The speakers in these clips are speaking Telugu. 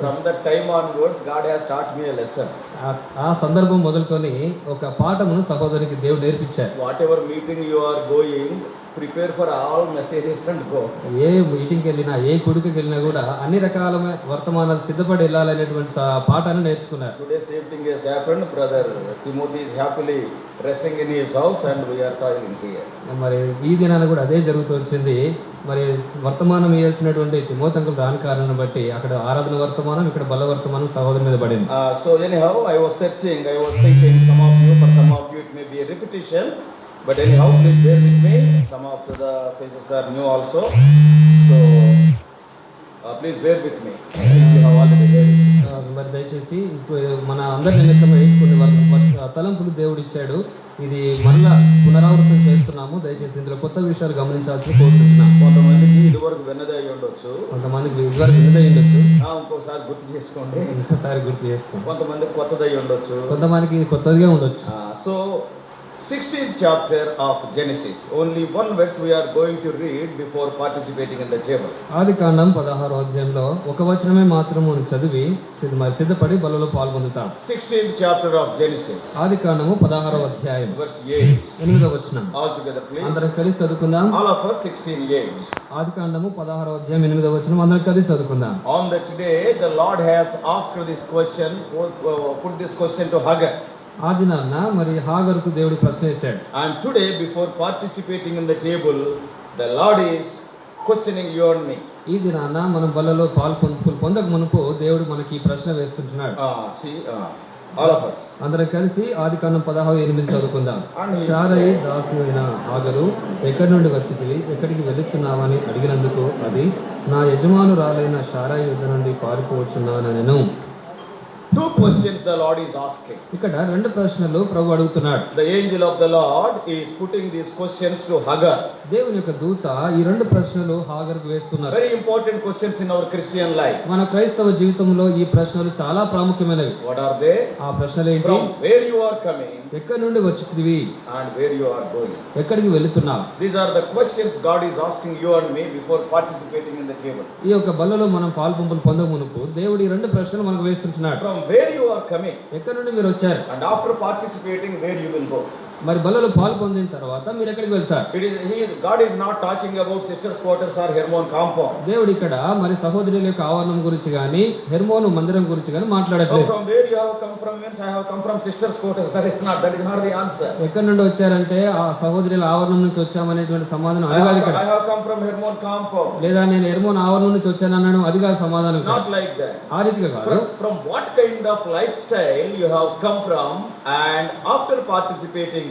from that time onwards, God has taught me a lesson. ఆ సందర్భం మొదలుకొని ఒక పాఠమును సహోదరికి దేవుడు నేర్పించారు. Whatever meeting you are going, prepare for all messages and go. ఏ మీటింగ్కి వెళ్ళినా, ఏ కుడికి వెళ్ళినా కూడా అన్ని రకాల వర్తమానాలు సిద్ధపడి వెళ్ళాలనేటువంటి పాఠాన్ని నేర్చుకున్నారు. Today same thing has happened. Brother Timothy is happily resting in his house and we are toiling here. మరి ఈ దినాన కూడా అదే జరుగుతూ వచ్చింది. మరి వర్తమానం ఇవ్వాల్సినటువంటి తిమోతికి రాని కారణం బట్టి అక్కడ ఆరాధన వర్తమానం, ఇక్కడ బల వర్తమానం సహోదరు మీద పడింది. So anyhow, I was searching, I was thinking, for some of you it may be a repetition, but anyhow, please bear with me. Some of the faces are new also, so please bear with me. You have already heard it. మరి దయచేసి మన అందరి నిమిత్తమై కొన్ని తలంపులు దేవుడు ఇచ్చాడు. ఇది మరలా పునరావృతం చేస్తున్నాము. దయచేసి ఇందులో కొత్త విషయాలు గమనించాల్సి కోరుకుంటున్నాం. కొంతమందికి ఇదివరకు విన్నదే ఉండొచ్చు, కొంతమందికి ఇదివరకు విన్నదే ఉండొచ్చు, ఇంకోసారి గుర్తు చేసుకోండి, ఇంకోసారి గుర్తు చేసుకోండి. కొంతమందికి కొత్తదై ఉండొచ్చు, కొంతమందికి కొత్తదిగా ఉండొచ్చు. So 16th chapter of Genesis, only one verse we are going to read before participating in the table. ఆదికాండం 16వ అధ్యాయంలో ఒక వచనమే మాత్రము చదివి సిద్ధపడి బలలో పాల్గొంటాం. 16th chapter of Genesis, ఆదికాండము 16వ అధ్యాయం verse 8. 8వ వచనం. All together please. అందరం కలిసి చదువుకుందాం. All of us 16:8. ఆదికాండము 16వ అధ్యాయం 8వ వచనం అందరం కలిసి చదువుకుందాం. On that day the Lord has asked this question, put this question to Hagar. ఆ దినాన మరి హాగరుకు దేవుడు ప్రశ్న వేశాడు. And today before participating in the table, the Lord is questioning you and me. ఈ దినాన మనం బలలో పొందక మునుపు దేవుడు మనకి ఈ ప్రశ్న వేస్తుంటున్నాడు. All of us. అందరం కలిసి ఆదికాండం 16:8 చదువుకుందాం. శారయి దాసి అయిన హాగరు ఎక్కడి నుండి వచ్చింది, ఎక్కడికి వెళుతున్నావని అడిగినందుకు అది నా యజమానురాలైన శారయి యుద్ధ నుండి పారిపోవచ్చున్నానెను. Two questions the Lord is asking. ఇక్కడ రెండు ప్రశ్నలు ప్రభు అడుగుతున్నాడు. The angel of the Lord is putting these questions to Hagar. దేవుని యొక్క దూత ఈ రెండు ప్రశ్నలు హాగర్కు వేస్తున్నారు. Very important questions in our Christian life. మన క్రైస్తవ జీవితంలో ఈ ప్రశ్నలు చాలా ప్రాముఖ్యమైనవి. What are they? ఆ ప్రశ్నలు ఏంటి? From where you are coming ఎక్కడి నుండి వచ్చితివి and where you are going. ఎక్కడికి వెళుతున్నావు? These are the questions God is asking you and me before participating in the table. ఈ యొక్క బలలో మనం పాల్పంపులు పొందక మునుపు దేవుడు ఈ రెండు ప్రశ్నలు మనకు వేస్తుంటున్నాడు. From where you are coming ఎక్కడి నుండి మీరు వచ్చారు, and after participating where you will go. మరి బలలో పాలు పొందిన తర్వాత మీరు ఎక్కడికి వెళ్తారు? God is not talking about sisters quarters or Hermon compound. దేవుడు ఇక్కడ మరి సహోదరుల యొక్క ఆవరణం గురించి గాని హెర్మోను మందిరం గురించి గాని మాట్లాడట్లేదు. From where you have come from means I have come from sisters quarters. That is not the answer. ఎక్కడి నుండి వచ్చారంటే ఆ సహోదరుల ఆవరణం నుంచి వచ్చామనేటువంటి సమాధానం అది కాదు. ఇక్కడ I have come from Hermon compound. లేదా నేను హెర్మోన్ ఆవరణం నుంచి వచ్చాను అన్నాను, అది కాదు సమాధానం. Not like that. ఆ రీతిగా కాదు. From what kind of lifestyle you have come from and after participating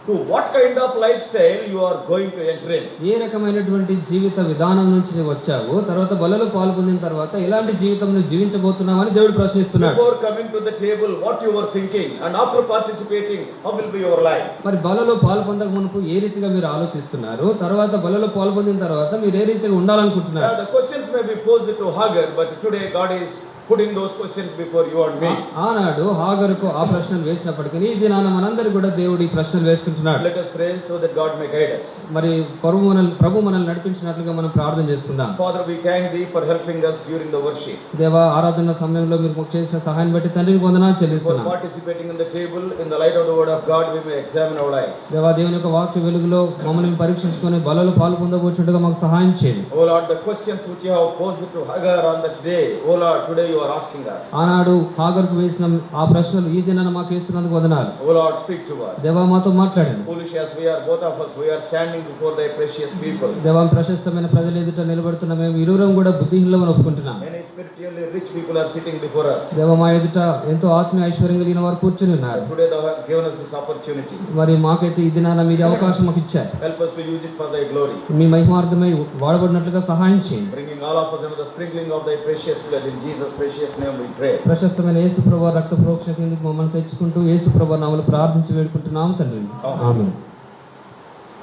to what kind of lifestyle you are going to enter in. ఏ రకమైనటువంటి జీవిత విధానం నుంచి నువ్వు వచ్చావు, తర్వాత బలలో పాల్పొందిన తర్వాత ఎలాంటి జీవితం నువ్వు జీవించబోతున్నావని దేవుడు ప్రశ్నిస్తున్నాడు. Before coming to the table what you were thinking and after participating how will be your life. మరి బలలో పాల్పొందక మునుపు ఏ రీతిగా మీరు ఆలోచిస్తున్నారు, తర్వాత బలలో పాల్పొందిన తర్వాత మీరు ఏ రీతిగా ఉండాలనుకుంటున్నారు? The questions may be posed to Hagar, but today God is putting those questions before you and me. ఆనాడు హాగరుకు ఆ ప్రశ్నలు వేసినప్పటికీ ఈ దినాన మనందరూ కూడా దేవుడి ప్రశ్నలు వేస్తుంటున్నాడు. Let us pray so that God may guide us. మరి ప్రభు మనల్ని నడిపించినట్లుగా మనం ప్రార్థన చేసుకుందాం. Father, we thank thee for helping us during the worship. దేవా, ఆరాధన సమయంలో మీరు మాకు చేసిన సహాయం బట్టి తండ్రికి వందనాలు చెల్లిస్తున్నాం. For participating in the table in the light of the word of God we may examine our lives. దేవా, దేవుని యొక్క వాక్య వెలుగులో మమ్మల్ని పరీక్షించుకొని బలలో పాల్పొందబోచుండగా మాకు సహాయం చేయండి. Oh Lord, the questions which you have posed to Hagar on that day, oh Lord, today you are asking us. ఆనాడు హాగర్కు వేసిన ఆ ప్రశ్నలు ఈ దినాన మాకు వేస్తున్నందుకు వందనాలు. Oh Lord, speak to us. దేవా, మాతో మాట్లాడండి. Foolish as we are, both of us, we are standing before thy precious people. దేవా, ప్రశస్తమైన ప్రజల ఎదుట నిలబడుతున్న మేము ఇరువురం కూడా బుద్ధిహీనులమని ఒప్పుకుంటున్నాం. Many spiritually rich people are sitting before us. దేవా, మా ఎదుట ఎంతో ఆత్మీయ ఐశ్వర్యం కలిగిన వారు కూర్చుని ఉన్నారు. Today thou hast given us this opportunity. మరి మాకైతే ఈ దినాన మీరు అవకాశం మాకు ఇచ్చారు. Help us to use it for thy glory. మీ మహిమార్థమై వాడబడినట్లుగా సహాయం చేయండి. Bringing all of us under the sprinkling of thy precious blood, in Jesus' precious name we pray. ప్రశస్తమైన యేసు ప్రభువు రక్త ప్రోక్షణ కిందకి మమ్మల్ని తెచ్చుకుంటూ యేసు ప్రభువు నామములో ప్రార్థించి వేడుకుంటున్నాం తండ్రి. ఆమేన్.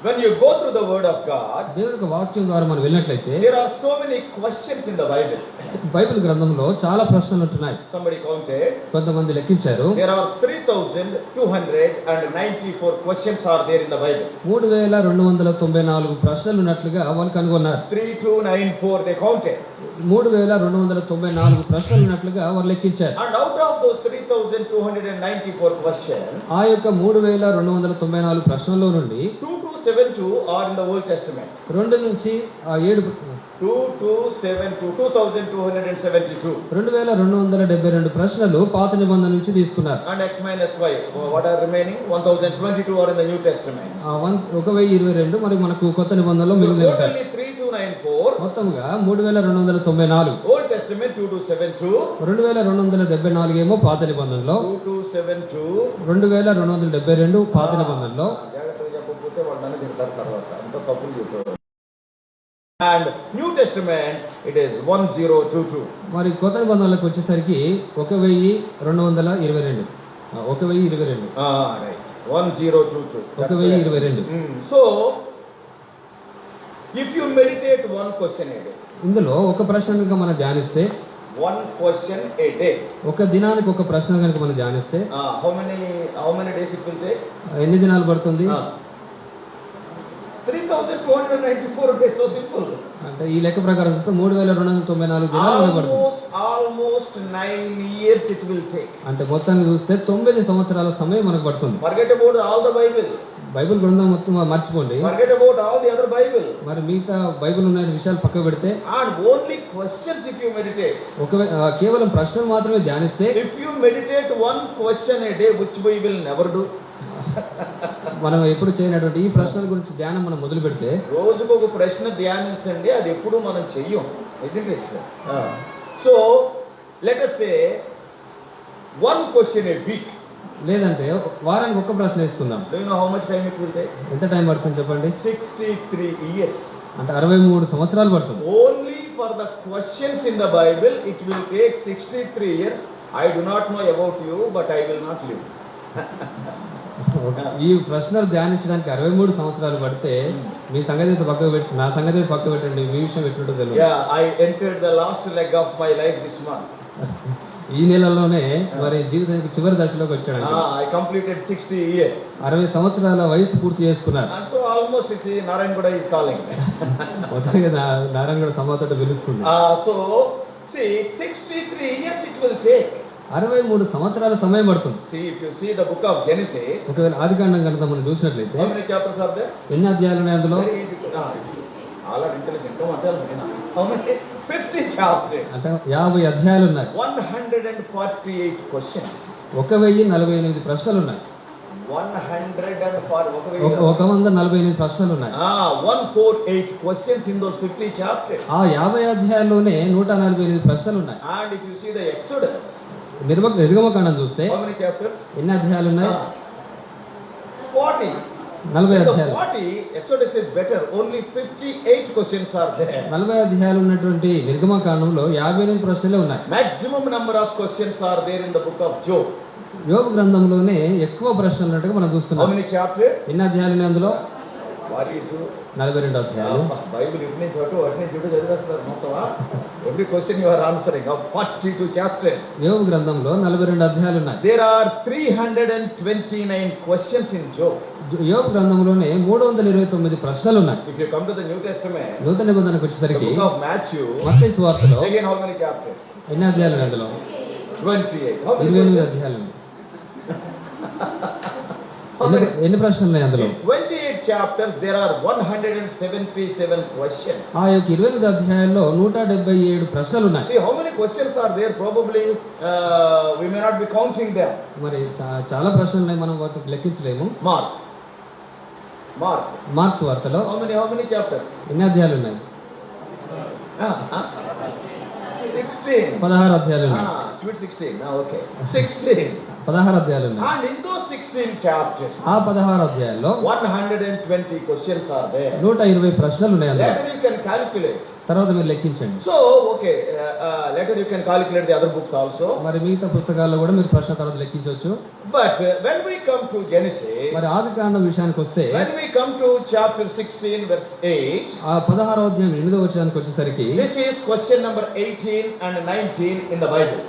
when you go through the word of God, దేవుని యొక్క వాక్యం ద్వారా మనం వెళ్ళినట్లయితే there are so many questions in the Bible. Bible గ్రంథంలో చాలా ప్రశ్నలు ఉంటున్నాయి. Somebody counted. కొంతమంది లెక్కించారు. There are 3,294 questions are there in the Bible. 3294 ప్రశ్నలు ఉన్నట్లుగా వాళ్ళు కనుగొన్నారు. 3294 they counted. 3294 ప్రశ్నలు ఉన్నట్లుగా వాళ్ళు లెక్కించారు. And out of those 3,294 questions, ఆ యొక్క 3294 ప్రశ్నల్లో నుండి 2272 are in the Old Testament. 2 నుంచి 7 2272 2272 ప్రశ్నలు పాత నిబంధన నుంచి తీసుకున్నారు. and x minus y, what are remaining? 1022 are in the New Testament. 1022 మరి మనకు కొత్త నిబంధనలో So మిగిలి ఉంటాయి. totally 3294. మొత్తంగా 3294. Old Testament 2272. 2274 ఏమో పాత నిబంధనలో, 2272. 2272 పాత నిబంధనలో, జాగ్రత్తగా చెప్పకపోతే వాళ్ళు నన్ను తిడతారు తర్వాత. అంత తప్పులు చెప్పారు. And New Testament it is 1022. మరి కొత్త నిబంధనలకు వచ్చేసరికి 1222. 1022. Right. 1022. That's 1022. right. So if you meditate one question a day, ఇందులో ఒక ప్రశ్న కనుక మనం ధ్యానిస్తే, one question a day, ఒక దినానికి ఒక ప్రశ్న కనుక మనం ధ్యానిస్తే how many days it will take? ఎన్ని దినాలు పడుతుంది? 3,294 days. So simple. అంటే ఈ లెక్క ప్రకారం చూస్తే 3294 దినాలు పడుతుంది. Almost 9 years it will take. అంటే మొత్తాన్ని చూస్తే 9 సంవత్సరాల సమయం మనకు పడుతుంది. Forget about all the Bible. Bible గ్రంథం మొత్తం మర్చిపోండి. Forget about all the other Bible. మరి మిగతా బైబిల్ ఉన్న విషయాలు పక్కకు పెడితే, And only questions if you meditate. కేవలం ప్రశ్నలు మాత్రమే ధ్యానిస్తే, If you meditate one question a day, which we will never do. మనం ఎప్పుడు చేయనటువంటి ఈ ప్రశ్నల గురించి ధ్యానం మనం మొదలు పెడితే, రోజుకు ఒక ప్రశ్న ధ్యానించండి, అది ఎప్పుడు మనం చెయ్యం. So let us say one question a week. లేదంటే వారానికి ఒక ప్రశ్న వేసుకుందాం. Do you know how much time it will take? ఎంత టైం పడుతుంది చెప్పండి? 63 years. అంటే 63 సంవత్సరాలు పడుతుంది. Only for the questions in the Bible it will take 63 years. I do not know about you, but I will not live. ఈ ప్రశ్నలు ధ్యానించడానికి 63 సంవత్సరాలు పడితే మీ సంగతి పక్కకు పెట్టి, నా సంగతి పక్కకు పెట్టండి, మీ విషయం ఎట్లుంటో తెలియదు. Yeah, I entered the last leg of my life this month. ఈ నెలలోనే మరి జీవితానికి చివరి దశలోకి వచ్చాడు. I completed 60 years. 60 సంవత్సరాల వయసు పూర్తి చేసుకున్నారు. And so almost you see Narayanguda is calling. మొత్తంగా నారాయణగూడ సమాతోట పిలుస్తుంది. So see 63 years it will take. 63 సంవత్సరాల సమయం పడుతుంది. See, if you see the book of Genesis, ఒకవేళ ఆదికాండం కనుక మనం చూసినట్లయితే how many chapters are there? ఎన్ని అధ్యాయాలు ఉన్నాయి అందులో? Very easy. All are intelligent. Come on, tell me now. How many? 50 chapters. అంటే 50 అధ్యాయాలు ఉన్నాయి. 148 questions. 1048 ప్రశ్నలు ఉన్నాయి. 148 ప్రశ్నలు ఉన్నాయి. 148 questions in those 50 chapters. ఆ 50 అధ్యాయాల్లోనే 148 ప్రశ్నలు ఉన్నాయి. And if you see the Exodus, నిర్గమకాండం చూస్తే how many chapters? ఎన్ని అధ్యాయాలు ఉన్నాయి? 40. 40 In the అధ్యాయాలు. 40, Exodus is better. Only 58 questions are there. 40 అధ్యాయాలు ఉన్నటువంటి నిర్గమకాండంలో 58 ప్రశ్నలే ఉన్నాయి. Maximum number of questions are there in the book of Job. యోబు గ్రంథంలోనే ఎక్కువ ప్రశ్నలు ఉన్నట్టుగా మనం How చూస్తున్నాం. many chapters? ఎన్ని అధ్యాయాలు ఉన్నాయి అందులో? What is it? 42 అధ్యాయాలు. Bible ఇట్నే చోటు అట్నే చోటు చదివేస్తారు మొత్తమా? Every question you are answering of 42 chapters. యోబు గ్రంథంలో 42 అధ్యాయాలు ఉన్నాయి. There are 329 questions in Job. యోబు గ్రంథంలోనే 329 ప్రశ్నలు ఉన్నాయి. If you come to the New Testament, నూతన నిబంధనకు the వచ్చేసరికి book of Matthew, మత్తయి సువార్తలో again how many chapters? ఎన్ని అధ్యాయాలు ఉన్నాయి అందులో? 28. How many 28 questions? అధ్యాయాలు ఉన్నాయి. How many? ఎన్ని ప్రశ్నలు ఉన్నాయి అందులో? In 28 chapters there are 177 questions. ఆ యొక్క 28 అధ్యాయాల్లో 177 ప్రశ్నలు ఉన్నాయి. See how many questions are there? Probably we may not be counting them. మరి చాలా ప్రశ్నలు ఉన్నాయి, మనం వాటిని లెక్కించలేము. మార్క్స్ వార్తలో How many chapters? ఎన్ని అధ్యాయాలు ఉన్నాయి? 16. 16 అధ్యాయాలు ఉన్నాయి. Sweet 16. Okay. 16. 16 అధ్యాయాలు ఉన్నాయి. And in those 16 chapters, ఆ 16 అధ్యాయాల్లో 120 questions are there. 120 ప్రశ్నలు ఉన్నాయి అందులో. Later you can calculate. తర్వాత మీరు లెక్కించండి. So, okay, later you can calculate the other books also. మరి మిగతా పుస్తకాల్లో కూడా మీరు ప్రశ్న తర్వాత లెక్కించవచ్చు. But when we come to Genesis, మరి ఆదికాండం విషయానికి వస్తే when we come to chapter 16 verse 8, ఆ 16వ అధ్యాయం 8వ వచనానికి వచ్చేసరికి this is question number 18 and 19 in the Bible.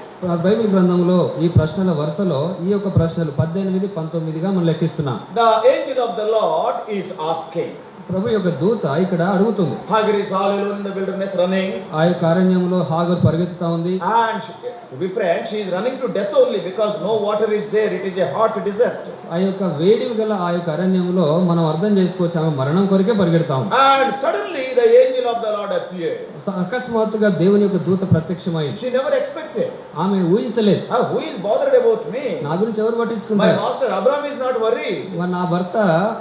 Bible గ్రంథంలో ఈ ప్రశ్నల వరుసలో ఈ యొక్క ప్రశ్నలు 18, 19గా మనం లెక్కిస్తున్నాం. The angel of the Lord is asking. ప్రభు యొక్క దూత ఇక్కడ అడుగుతుంది. Hagar is all alone in the wilderness running. ఆ యొక్క అరణ్యంలో హాగర్ పరిగెత్తుతా ఉంది. And to be frank, she is running to death only because no water is there. It is a hot desert. ఆ యొక్క వేడివి గల ఆ యొక్క అరణ్యంలో మనం అర్థం చేసుకోవచ్చు ఆమె మరణం కొరకే పరిగెడతాం. And suddenly the angel of the Lord appeared. అకస్మాత్తుగా దేవుని యొక్క దూత ప్రత్యక్షమైంది. She never expected. ఆమె ఊహించలేదు. Who is bothered about me? నా గురించి ఎవరు My పట్టించుకుంటారు? master Abraham is not worried. నా భర్త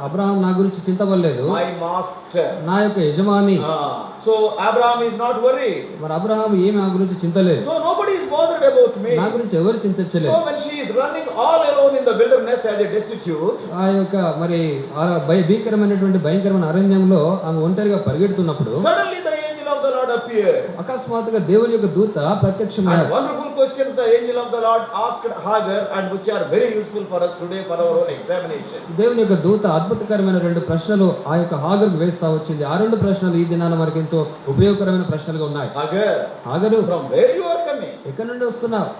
అబ్రహాం నా గురించి చింతపడలేదు. My master. నా యొక్క యజమాని. So Abraham is not worried. మరి అబ్రహాం ఏమి నా గురించి చింతలేదు. So nobody is bothered about me. నా గురించి ఎవరు చింతించలేదు. So when she is running all alone in the wilderness as a destitute, ఆ యొక్క మరి భయంకరమైన అరణ్యంలో ఆమె ఒంటరిగా పరిగెడుతున్నప్పుడు suddenly the angel of the Lord appeared. అకస్మాత్తుగా దేవుని యొక్క దూత And ప్రత్యక్షమయ్యాడు. wonderful questions the angel of the Lord asked Hagar and which are very useful for us today for our own examination. దేవుని యొక్క దూత అద్భుతకరమైన 2 ప్రశ్నలు ఆ యొక్క హాగర్కు వేస్తా వచ్చింది. ఆ 2 ప్రశ్నలు ఈ దినాన మనకి ఎంతో ఉపయోగకరమైన ప్రశ్నలుగా ఉన్నాయి. Hagar, Hagar from where you are coming? ఎక్కడి నుండి వస్తున్నావు?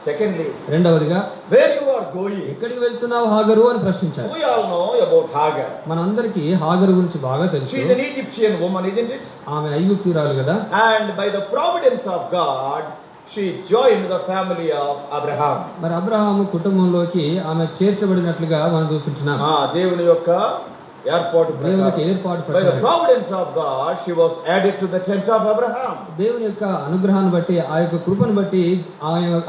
Secondly, రెండవదిగా where you are going? ఎక్కడికి వెళ్తున్నావు హాగరు అని ప్రశ్నించారు. We all know about Hagar. మనందరికీ హాగరు గురించి బాగా తెలుసు. She is an Egyptian woman, isn't it? ఆమె ఐగుప్తీయురాలు కదా. And by the providence of God, she joined the family of Abraham. మరి అబ్రహాము కుటుంబంలోకి ఆమె చేర్చబడినట్లుగా మనం చూస్తున్నాం. దేవుని యొక్క ఏర్పాటు దేవునికి ఏర్పాటు by the providence of God, she was added to the tent of Abraham. దేవుని యొక్క అనుగ్రహాన్ని బట్టి ఆ యొక్క కృపను బట్టి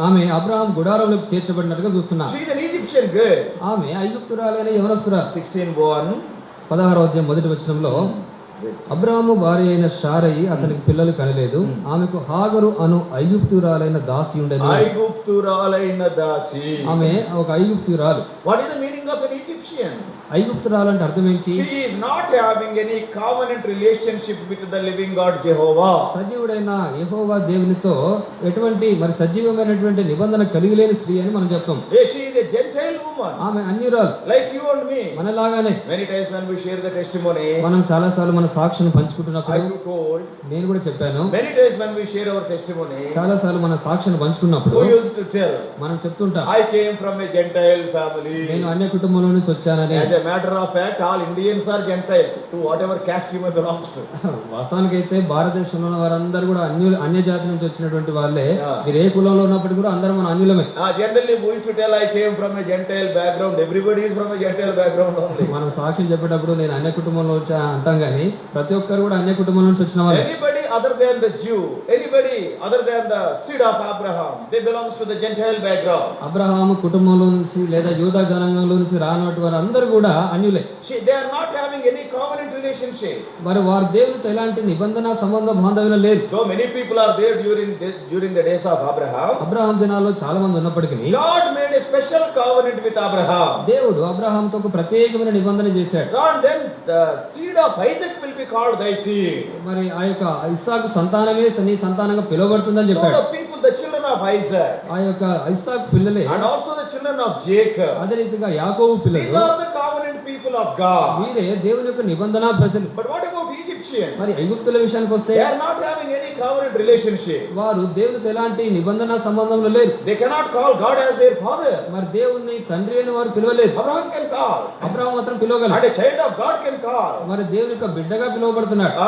ఆమె అబ్రహాం గుడారంలోకి చేర్చబడినట్టుగా చూస్తున్నాం. She is an Egyptian girl. ఆమె ఐగుప్తురాలైన యవనస్తురాలు. 16:1 16వ అధ్యాయం మొదటి వచనంలో అబ్రహాము భార్య అయిన శారయి అతనికి పిల్లలు కనలేదు. ఆమెకు హాగరు అను ఐగుప్తురాలైన దాసి ఉండేది. ఐగుప్తురాలైన దాసి. ఆమె ఒక ఐగుప్తురాలు. What is the meaning of an Egyptian? ఐగుప్తురాలు అంటే అర్థం ఏంటి? She is not having any covenant relationship with the living God Jehovah. సజీవుడైన యెహోవా దేవునితో ఎటువంటి మరి సజీవమైనటువంటి నిబంధన కలిగి లేని స్త్రీ అని మనం చెప్తాం. She is a Gentile woman. ఆమె అన్యురాలు. Like you and me. మనలాగానే. Many times when we share the testimony, మనం చాలా సార్లు మన సాక్ష్యం పంచుకుంటున్నప్పుడు I told, నేను కూడా చెప్పాను. many times when we share our testimony, చాలా సార్లు మన సాక్ష్యం పంచుకున్నప్పుడు we used to tell, మనం చెప్తుంటాం, I came from a Gentile family. నేను అన్య కుటుంబంలో నుంచి వచ్చానని. As a matter of fact, all Indians are Gentiles to whatever caste you may belongs to. వాస్తవానికి అయితే భారతదేశంలో ఉన్న వారందరూ కూడా అన్య జాతి నుంచి వచ్చినటువంటి వాళ్ళే. Yeah. మీరు ఏ కులంలో ఉన్నప్పుడు కూడా అందరం మన అన్యులమే. Generally we used to tell I came from a Gentile background. Everybody is from a Gentile background only. మనం సాక్ష్యం చెప్పేటప్పుడు నేను అన్య కుటుంబంలో వచ్చా అంటాం కానీ ప్రతి ఒక్కరు కూడా అన్య కుటుంబం నుంచి వచ్చిన వాళ్ళు. Anybody other than the Jew, anybody other than the seed of Abraham, they belongs to the Gentile background. Abraham కుటుంబంలో నుంచి లేదా యూదా జనాంగంలో నుంచి రానటువంటి వారందరూ కూడా అన్యులే. They are not having any covenant relationship. మరి వారు దేవునితో ఎలాంటి నిబంధన సంబంధ బాంధవ్యం లేదు. Though many people are there during the days of Abraham, Abraham దినాల్లో చాలా మంది ఉన్నప్పటికీ God made a special covenant with Abraham. దేవుడు అబ్రహాంతో ఒక ప్రత్యేకమైన నిబంధన చేశాడు. And then the seed of Isaac will be called thy seed. మరి ఆ యొక్క ఇస్సాకు సంతానమే నీ సంతానంగా పిలువబడుతుందని చెప్పాడు. So the people, the children of Isaac, ఆ యొక్క ఇస్సాకు పిల్లలే and also the children of Jacob, అదే రీతిగా యాకోబు these పిల్లలు are the covenant people of God. వీరే దేవుని యొక్క నిబంధన ప్రజలు. But what about Egyptians? మరి ఐగుప్తుల విషయానికి వస్తే They are not having any covenant relationship. వారు దేవునితో ఎలాంటి నిబంధన సంబంధంలో లేరు. They cannot call God as their father. మరి దేవుణ్ణి తండ్రి అని వారు పిలవలేదు. Abraham can call, అబ్రహాం మాత్రం పిలవగలడు. and a child of God can call. మరి దేవుని యొక్క బిడ్డగా పిలువబడుతున్నాడు.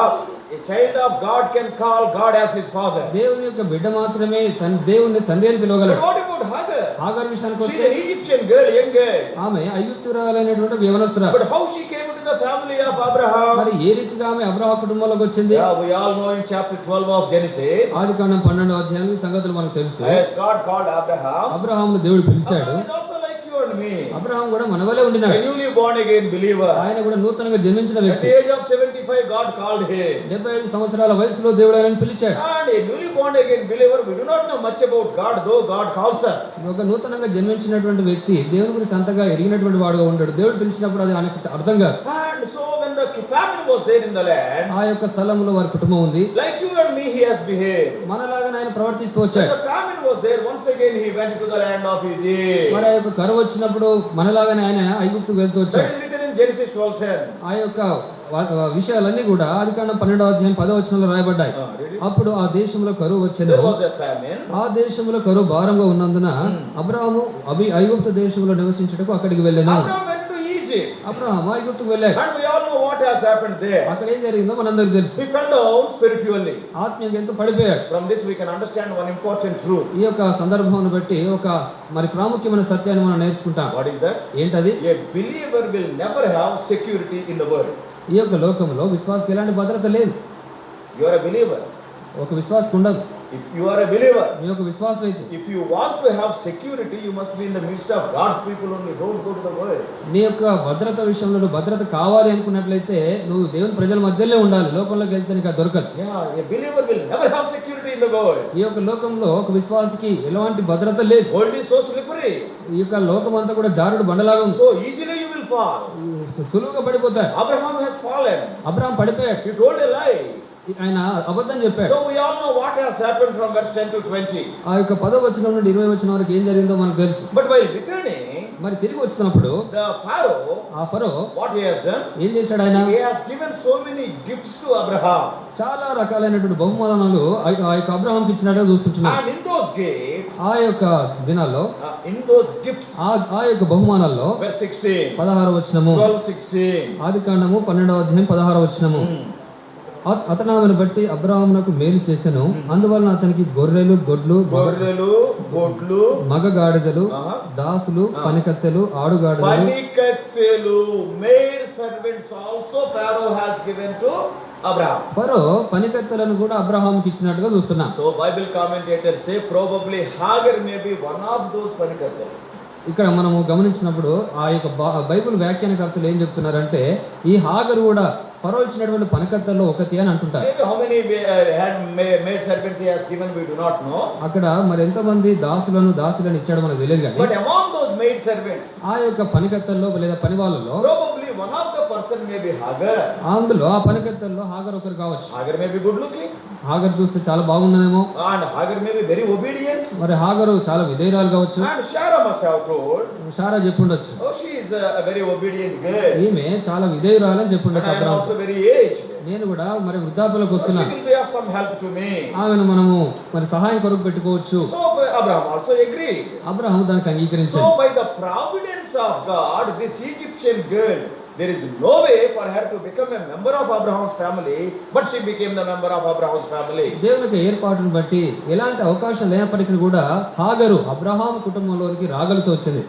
A child of God can call God as his father. దేవుని యొక్క బిడ్డ మాత్రమే దేవుని తండ్రి అని పిలవగలడు. But what about Hagar? Hagar విషయానికి She is వస్తే an Egyptian girl, young girl. ఆమె ఐగుప్తురాలైనటువంటి యవనస్తురాలు. But how she came into the family of Abraham? మరి ఏ రీతిగా ఆమె అబ్రహాం కుటుంబంలోకి వచ్చింది? We all know in chapter 12 of Genesis, ఆదికాండం 12వ అధ్యాయం ఈ సంగతులు మనకు తెలుసు. as God called Abraham, అబ్రహామును దేవుడు పిలిచాడు. Abraham is also like you and me. Abraham కూడా మనవలే ఉండినాడు. A newly born again believer. ఆయన కూడా నూతనంగా జన్మించిన At the వ్యక్తి. age of 75, God called him. 75 సంవత్సరాల వయసులో దేవుడు ఆయనను పిలిచాడు. And a newly born again believer, we do not know much about God, though God calls us. ఒక నూతనంగా జన్మించినటువంటి వ్యక్తి దేవుని గురించి అంతగా ఎరిగినటువంటి వాడుగా ఉంటాడు. దేవుడు పిలిచినప్పుడు అది ఆయనకు అర్థం కాదు. And so when the family was there in the land. ఆ యొక్క స్థలంలో వారి కుటుంబం ఉంది. Like you and me, he has behaved. మనలాగానే ఆయన ప్రవర్తిస్తూ When వచ్చాడు. the famine was there, once again he went to the land of Egypt. మరి ఆ యొక్క కరువు వచ్చినప్పుడు మనలాగానే ఆయన ఐగుప్తుకు వెళ్తూ That వచ్చాడు. is written in Genesis 12:10. ఆ యొక్క విషయాలన్నీ కూడా ఆదికాండం 12వ అధ్యాయం 10వ వచనంలో రాయబడ్డాయి. Read it. అప్పుడు ఆ దేశంలో కరువు వచ్చెను. There was a famine. ఆ దేశంలో కరువు భారంగా ఉన్నందున అబ్రాహాము ఐగుప్తు దేశంలో నివసించుటకు అక్కడికి వెళ్ళాను. Abraham went to Egypt. అబ్రాహాము ఐగుప్తుకు వెళ్ళాడు. And we all know what has happened there. అక్కడ ఏం జరిగిందో మనందరికీ తెలుసు. He fell down spiritually. ఆత్మీయంగా ఎంతో పడిపోయాడు. From this we can understand one important truth. ఈ యొక్క సందర్భాన్ని బట్టి ఒక మరి ప్రాముఖ్యమైన సత్యాన్ని మనం నేర్చుకుంటాం. What is that? ఏంటది? A believer will never have security in the world. ఈ యొక్క లోకంలో విశ్వాసకి ఎలాంటి భద్రత లేదు. You are a believer. ఒక విశ్వాసం ఉండదు. If you are a believer, నీ యొక్క విశ్వాసం అయితే if you want to have security, you must be in the midst of God's people only. Don't go to the world. నీ యొక్క భద్రత విషయంలో నువ్వు భద్రత కావాలి అనుకున్నట్లయితే నువ్వు దేవుని ప్రజల మధ్యలో ఉండాలి. లోకంలోకి వెళ్తే నీకు అది దొరకదు. Yeah, a believer will never have security in the world. ఈ యొక్క లోకంలో ఒక విశ్వాసకి ఎలాంటి భద్రత లేదు. World is so slippery. ఈ యొక్క లోకం అంతా కూడా జారుడు బండలాగా ఉంది. So easily you will fall. సులువుగా పడిపోతాయి. Abraham has fallen. అబ్రహాం పడిపోయాడు. He told a lie. ఆయన అబద్ధం చెప్పాడు. So we all know what has happened from verse 10 to 20. ఆ యొక్క 10వ వచనం నుండి 20వ వచనం వరకు ఏం జరిగిందో మనకు తెలుసు. But while returning, మరి తిరిగి వచ్చినప్పుడు the Pharaoh, ఆ ఫరో what he has done? ఏం చేశాడు? ఆయన He has given so many gifts to Abraham. చాలా రకాలైనటువంటి బహుమానాలు ఆ యొక్క అబ్రహాంకి ఇచ్చినట్టుగా చూస్తున్నాడు. And in those gifts, ఆ యొక్క దినాల్లో in those gifts, ఆ యొక్క బహుమానాల్లో verse 16, 16వ వచనము, 12:16. ఆదికాండము 12వ అధ్యాయం 16వ వచనము, అతను ఆమెను బట్టి అబ్రహామునకు మేలు చేసెను, అందువలన అతనికి గొర్రెలు గొడ్లు మగగాడిదలు దాసులు పనికత్తెలు ఆడుగాడిదలు maid servants also Pharaoh has given to Abraham. ఫరో పనికత్తెలను కూడా అబ్రహాముకి ఇచ్చినట్టుగా చూస్తున్నాం. So Bible commentators say probably Hagar may be one of those panikattelu. ఇక్కడ మనము గమనించినప్పుడు ఆ యొక్క బైబిల్ వ్యాఖ్యానకర్తలు ఏం చెప్తున్నారంటే ఈ హాగరు కూడా ఫరో ఇచ్చినటువంటి పనికత్తల్లో ఒకటి అని అంటుంటారు. Maybe how many maid servants he has given we do not know. అక్కడ మరి ఎంత మంది దాసులను ఇచ్చాడో మనకు తెలియదు కానీ But among those maid servants, ఆ యొక్క పనికత్తల్లో లేదా పని వాళ్ళలో probably one of the person may be Hagar. అందులో ఆ పనికత్తల్లో హాగర్ ఒకరు కావచ్చు. Hagar may be good looking. Hagar చూస్తే చాలా బాగున్నదేమో. And Hagar may be very obedient. మరి హాగరు చాలా విధేయురాలు కావచ్చు. And Sarah must have told. Sarah చెప్పుండొచ్చు. Oh, she is a very obedient girl. ఈమె చాలా విధేయురాలు అని చెప్పుండొచ్చు. I am also very aged. నేను కూడా మరి వృద్ధాప్యలోకి So వస్తున్నా. she will be of some help to me. ఆమెను మనము మరి సహాయం కొరకు పెట్టుకోవచ్చు. So Abraham also agreed. Abraham దానికి అంగీకరించాడు. So by the providence of God, this Egyptian girl, there is no way for her to become a member of Abraham's family, but she became the member of Abraham's family. దేవునికి ఏర్పాటును బట్టి ఎలాంటి అవకాశం లేనప్పటికీ కూడా హాగరు అబ్రహాం కుటుంబంలోనికి రాగలుగుతూ వచ్చింది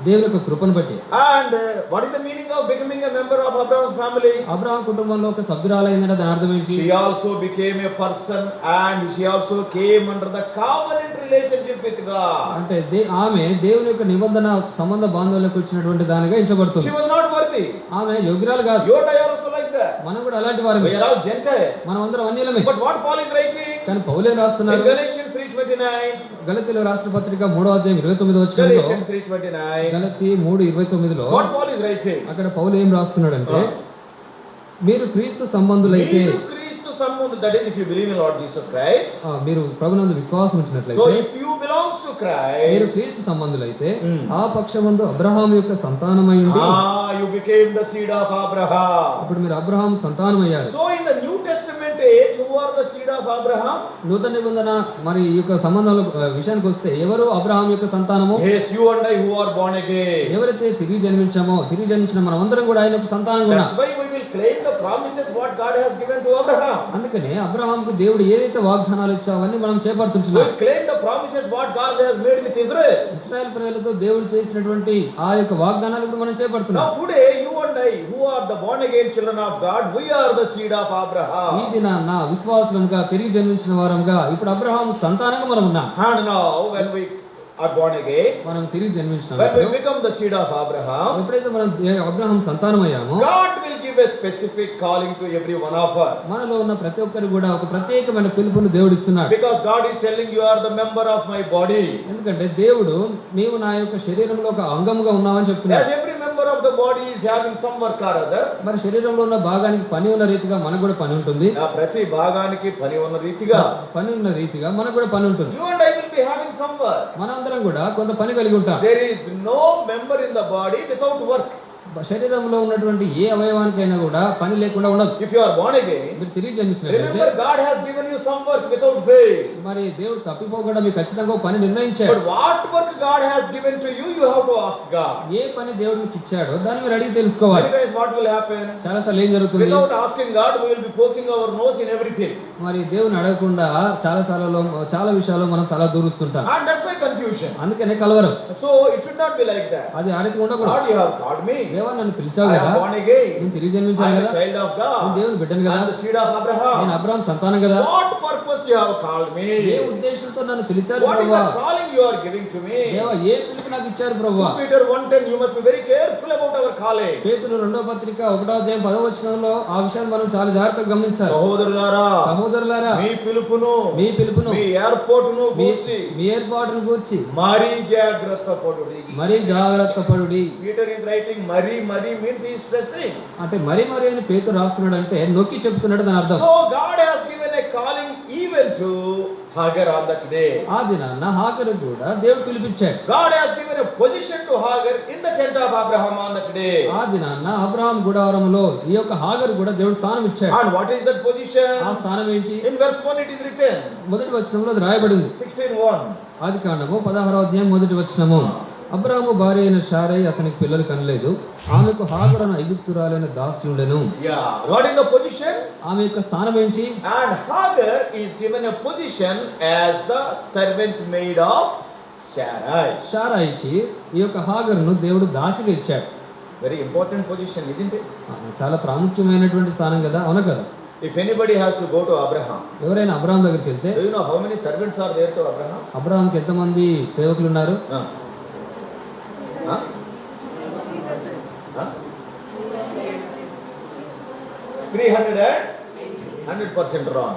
దేవుని యొక్క కృపను బట్టి. And what is the meaning of becoming a member of Abraham's family? Abraham కుటుంబంలో ఒక సభ్యురాలైందంటే దాని అర్థం ఏంటి? She also became a person and she also came under the covenant relationship with God. అంటే ఆమె దేవుని యొక్క నిబంధన సంబంధ బాంధవ్యాలకు వచ్చినటువంటి దానిగా ఎంచబడుతుంది. She was not worthy. ఆమె యోగ్యురాలు కాదు. You and I are also like that. మనం కూడా అలాంటి వారమే. We are all Gentiles. మనం అందరం అన్యులమే. But what Paul is writing? కానీ పౌలు ఏం రాస్తున్నారు? Galatians 3:29. గలతీయుల రాష్ట్ర పత్రిక 3వ అధ్యాయం 29వ వచనంలో Galatians 3:29. గలతీ 3:29లో What Paul is writing? అక్కడ పౌలు ఏం రాస్తున్నాడంటే మీరు క్రీస్తు సంబంధులైతే, that is if you believe in Lord Jesus Christ, మీరు ప్రభునందు విశ్వాసం ఉంచినట్లయితే, so if you belongs to Christ, మీరు క్రీస్తు సంబంధులైతే ఆ పక్షమందు అబ్రహాము యొక్క సంతానమై ఉండి you became the seed of Abraham. అప్పుడు మీరు Abraham సంతానమయ్యారు. So in the New Testament age, who are the seed of Abraham? నూతన నిబంధన మరి ఈ యొక్క సంబంధాల విషయానికి వస్తే ఎవరు అబ్రహాము యొక్క సంతానము? Yes, you and I who are born again. ఎవరైతే తిరిగి జన్మించిన మనమందరం కూడా ఆయన యొక్క సంతానం కూడా. That's why we will claim the promises what God has given to Abraham. అందుకనే అబ్రహాముకు దేవుడు ఏదైతే వాగ్దానాలు ఇచ్చావని మనం చేపడుతున్నాం. We claim the promises what God has made with Israel. Israel ప్రజలతో దేవుడు చేసినటువంటి ఆ యొక్క వాగ్దానాలు ఇప్పుడు మనం చేపడుతున్నాం. Now today you and I who are the born again children of God, we are the seed of Abraham. ఈ దినాన విశ్వాసులుగా తిరిగి జన్మించిన వారంగా ఇప్పుడు అబ్రహాము సంతానంగా మనం ఉన్నాం. And now when we are born again, మనం తిరిగి జన్మించినాం, when we become the seed of Abraham, ఎప్పుడైతే మనం Abraham సంతానమయ్యామో God will give a specific calling to every one of us. మనలో ఉన్న ప్రతి ఒక్కరికి కూడా ఒక ప్రత్యేకమైన పిలుపును దేవుడు ఇస్తున్నాడు. Because God is telling you are the member of my body. ఎందుకంటే దేవుడు నీవు నా యొక్క శరీరంలో ఒక అంగముగా ఉన్నావని చెప్తున్నాడు. As every member member of the body is having some work or other. మరి శరీరంలో ఉన్న భాగానికి పని ఉన్న రీతిగా మనకు కూడా పని ఉంటుంది. ప్రతి భాగానికి పని ఉన్న రీతిగా మనకు కూడా పని ఉంటుంది. You and I will be having some work. మనందరం కూడా కొంత పని కలిగి ఉంటాం. There is no member in the body without work. శరీరంలో ఉన్నటువంటి ఏ అవయవానికైనా కూడా పని లేకుండా ఉండదు. If you are born again, మీరు తిరిగి జన్మించినట్లయితే, remember God has given you some work without fail. మరి దేవుడు తప్పిపోకుండా మీకు ఖచ్చితంగా పని నిర్ణయించాడు. But what work God has given to you, you have to ask God. ఏ పని దేవుడు మీకు ఇచ్చాడో దాన్ని మీరు అడిగి తెలుసుకోవాలి. Otherwise what will happen? చాలా సార్లు ఏం జరుగుతుంది? Without asking God, we will be poking our nose in everything. మరి దేవుని అడగకుండా చాలా విషయాల్లో మనం తల దూరుస్తుంటాం. And that's why confusion. అందుకనే కలవరం. So it should not be like that. అది ఆ రీతిగా ఉండకూడదు. God, you have called me. నన్ను పిలిచావు కదా, నేను తిరిగి జన్మించాను కదా, నేను దేవుని బిడ్డను కదా, నేను అబ్రహాం సంతానం కదా. What purpose you have called me? ఏ ఉద్దేశంతో నన్ను పిలిచారు ప్రభువా? What is the calling you are giving to me? దేవా, ఏ పిలుపు నాకు ఇచ్చారు ప్రభువా? Peter 1:10, you must be very careful about our calling. పేతురు 2వ పత్రిక 1వ అధ్యాయం 10వ వచనంలో ఆ విషయాన్ని మనం చాలా జాగ్రత్తగా గమనించాలి. సహోదరులారా, మీ పిలుపును మీ ఏర్పాటును గూర్చి మరీ జాగ్రత్త పడుడి. Peter is writing మరీ means he is stressing. అంటే మరీ అని పేతురు రాస్తున్నాడు అంటే నొక్కి చెప్తున్నాడు దాని అర్థం. So God has given a calling even to Hagar on that day. ఆ దినాన హాగరు కూడా దేవుడు పిలిపించాడు. God has given a position to Hagar in the tent of Abraham on that day. ఆ దినాన అబ్రహాం గుడారంలో ఈ యొక్క హాగరు కూడా దేవుడు స్థానం ఇచ్చాడు. And what is that position? ఆ స్థానం ఏంటి? In verse 1 it is written. మొదటి వచనంలో అది రాయబడింది. 16:1. ఆదికాండము 16వ అధ్యాయం మొదటి వచనము. అబ్రాహాము భార్య అయిన శారై అతనికి పిల్లలు కనలేదు, ఆమెకు హాగరు అను ఐగుప్తురాలైన దాసి ఉండెను. What is the position? ఆమె యొక్క స్థానం ఏంటి? And Hagar is given a position as the servant maid of Sarai. శారైకి ఈ యొక్క హాగరును దేవుడు దాసిగా ఇచ్చాడు. Very important position, isn't it? చాలా ప్రాముఖ్యమైనటువంటి స్థానం కదా, అవునా కదా? If anybody has to go to Abraham, ఎవరైనా అబ్రహాం దగ్గరికి వెళ్తే, do you know how many servants are there to Abraham? అబ్రహాంకి ఎంతమంది సేవకులు ఉన్నారు? 100% wrong.